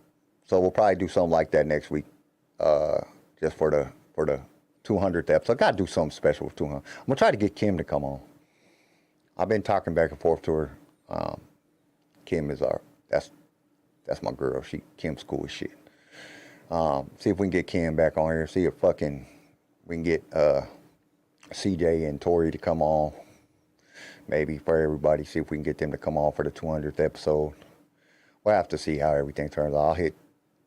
we'll probably do something like that next week, just for the 200th episode. I gotta do something special with 200. I'm gonna try to get Kim to come on. I've been talking back and forth to her. Kim is that's my girl. Kim's cool as shit. See if we can get Kim back on here. See if we can get CJ and Tori to come on. maybe for everybody, see if we can get them to come on for the 200th episode. We'll have to see how everything turns out. I'll hit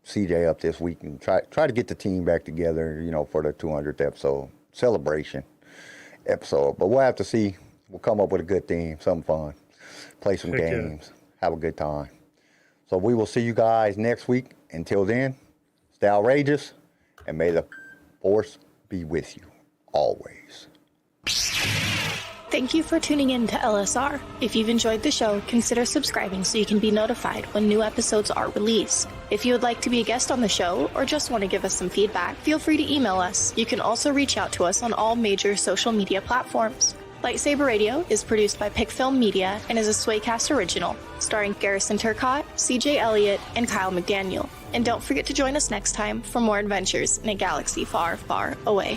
CJ up this week and try to get the team back together, you know, for the 200th episode celebration episode. But we'll have to see. We'll come up with a good theme, something fun, play some games, have a good time. So we will see you guys next week. Until then, stay outrageous, and may the force be with you always. Thank you for tuning in to LSR. If you've enjoyed the show, consider subscribing so you can be notified when new episodes are released. If you would like to be a guest on the show or just want to give us some feedback, feel free to email us. You can also reach out to us on all major social media platforms. Lightsaber Radio is produced by Pickfilm Media and is a Swaycast original, starring Garrison Turcotte, CJ Elliott, and Kyle McDaniel. And don't forget to join us next time for more adventures in a galaxy far, far away.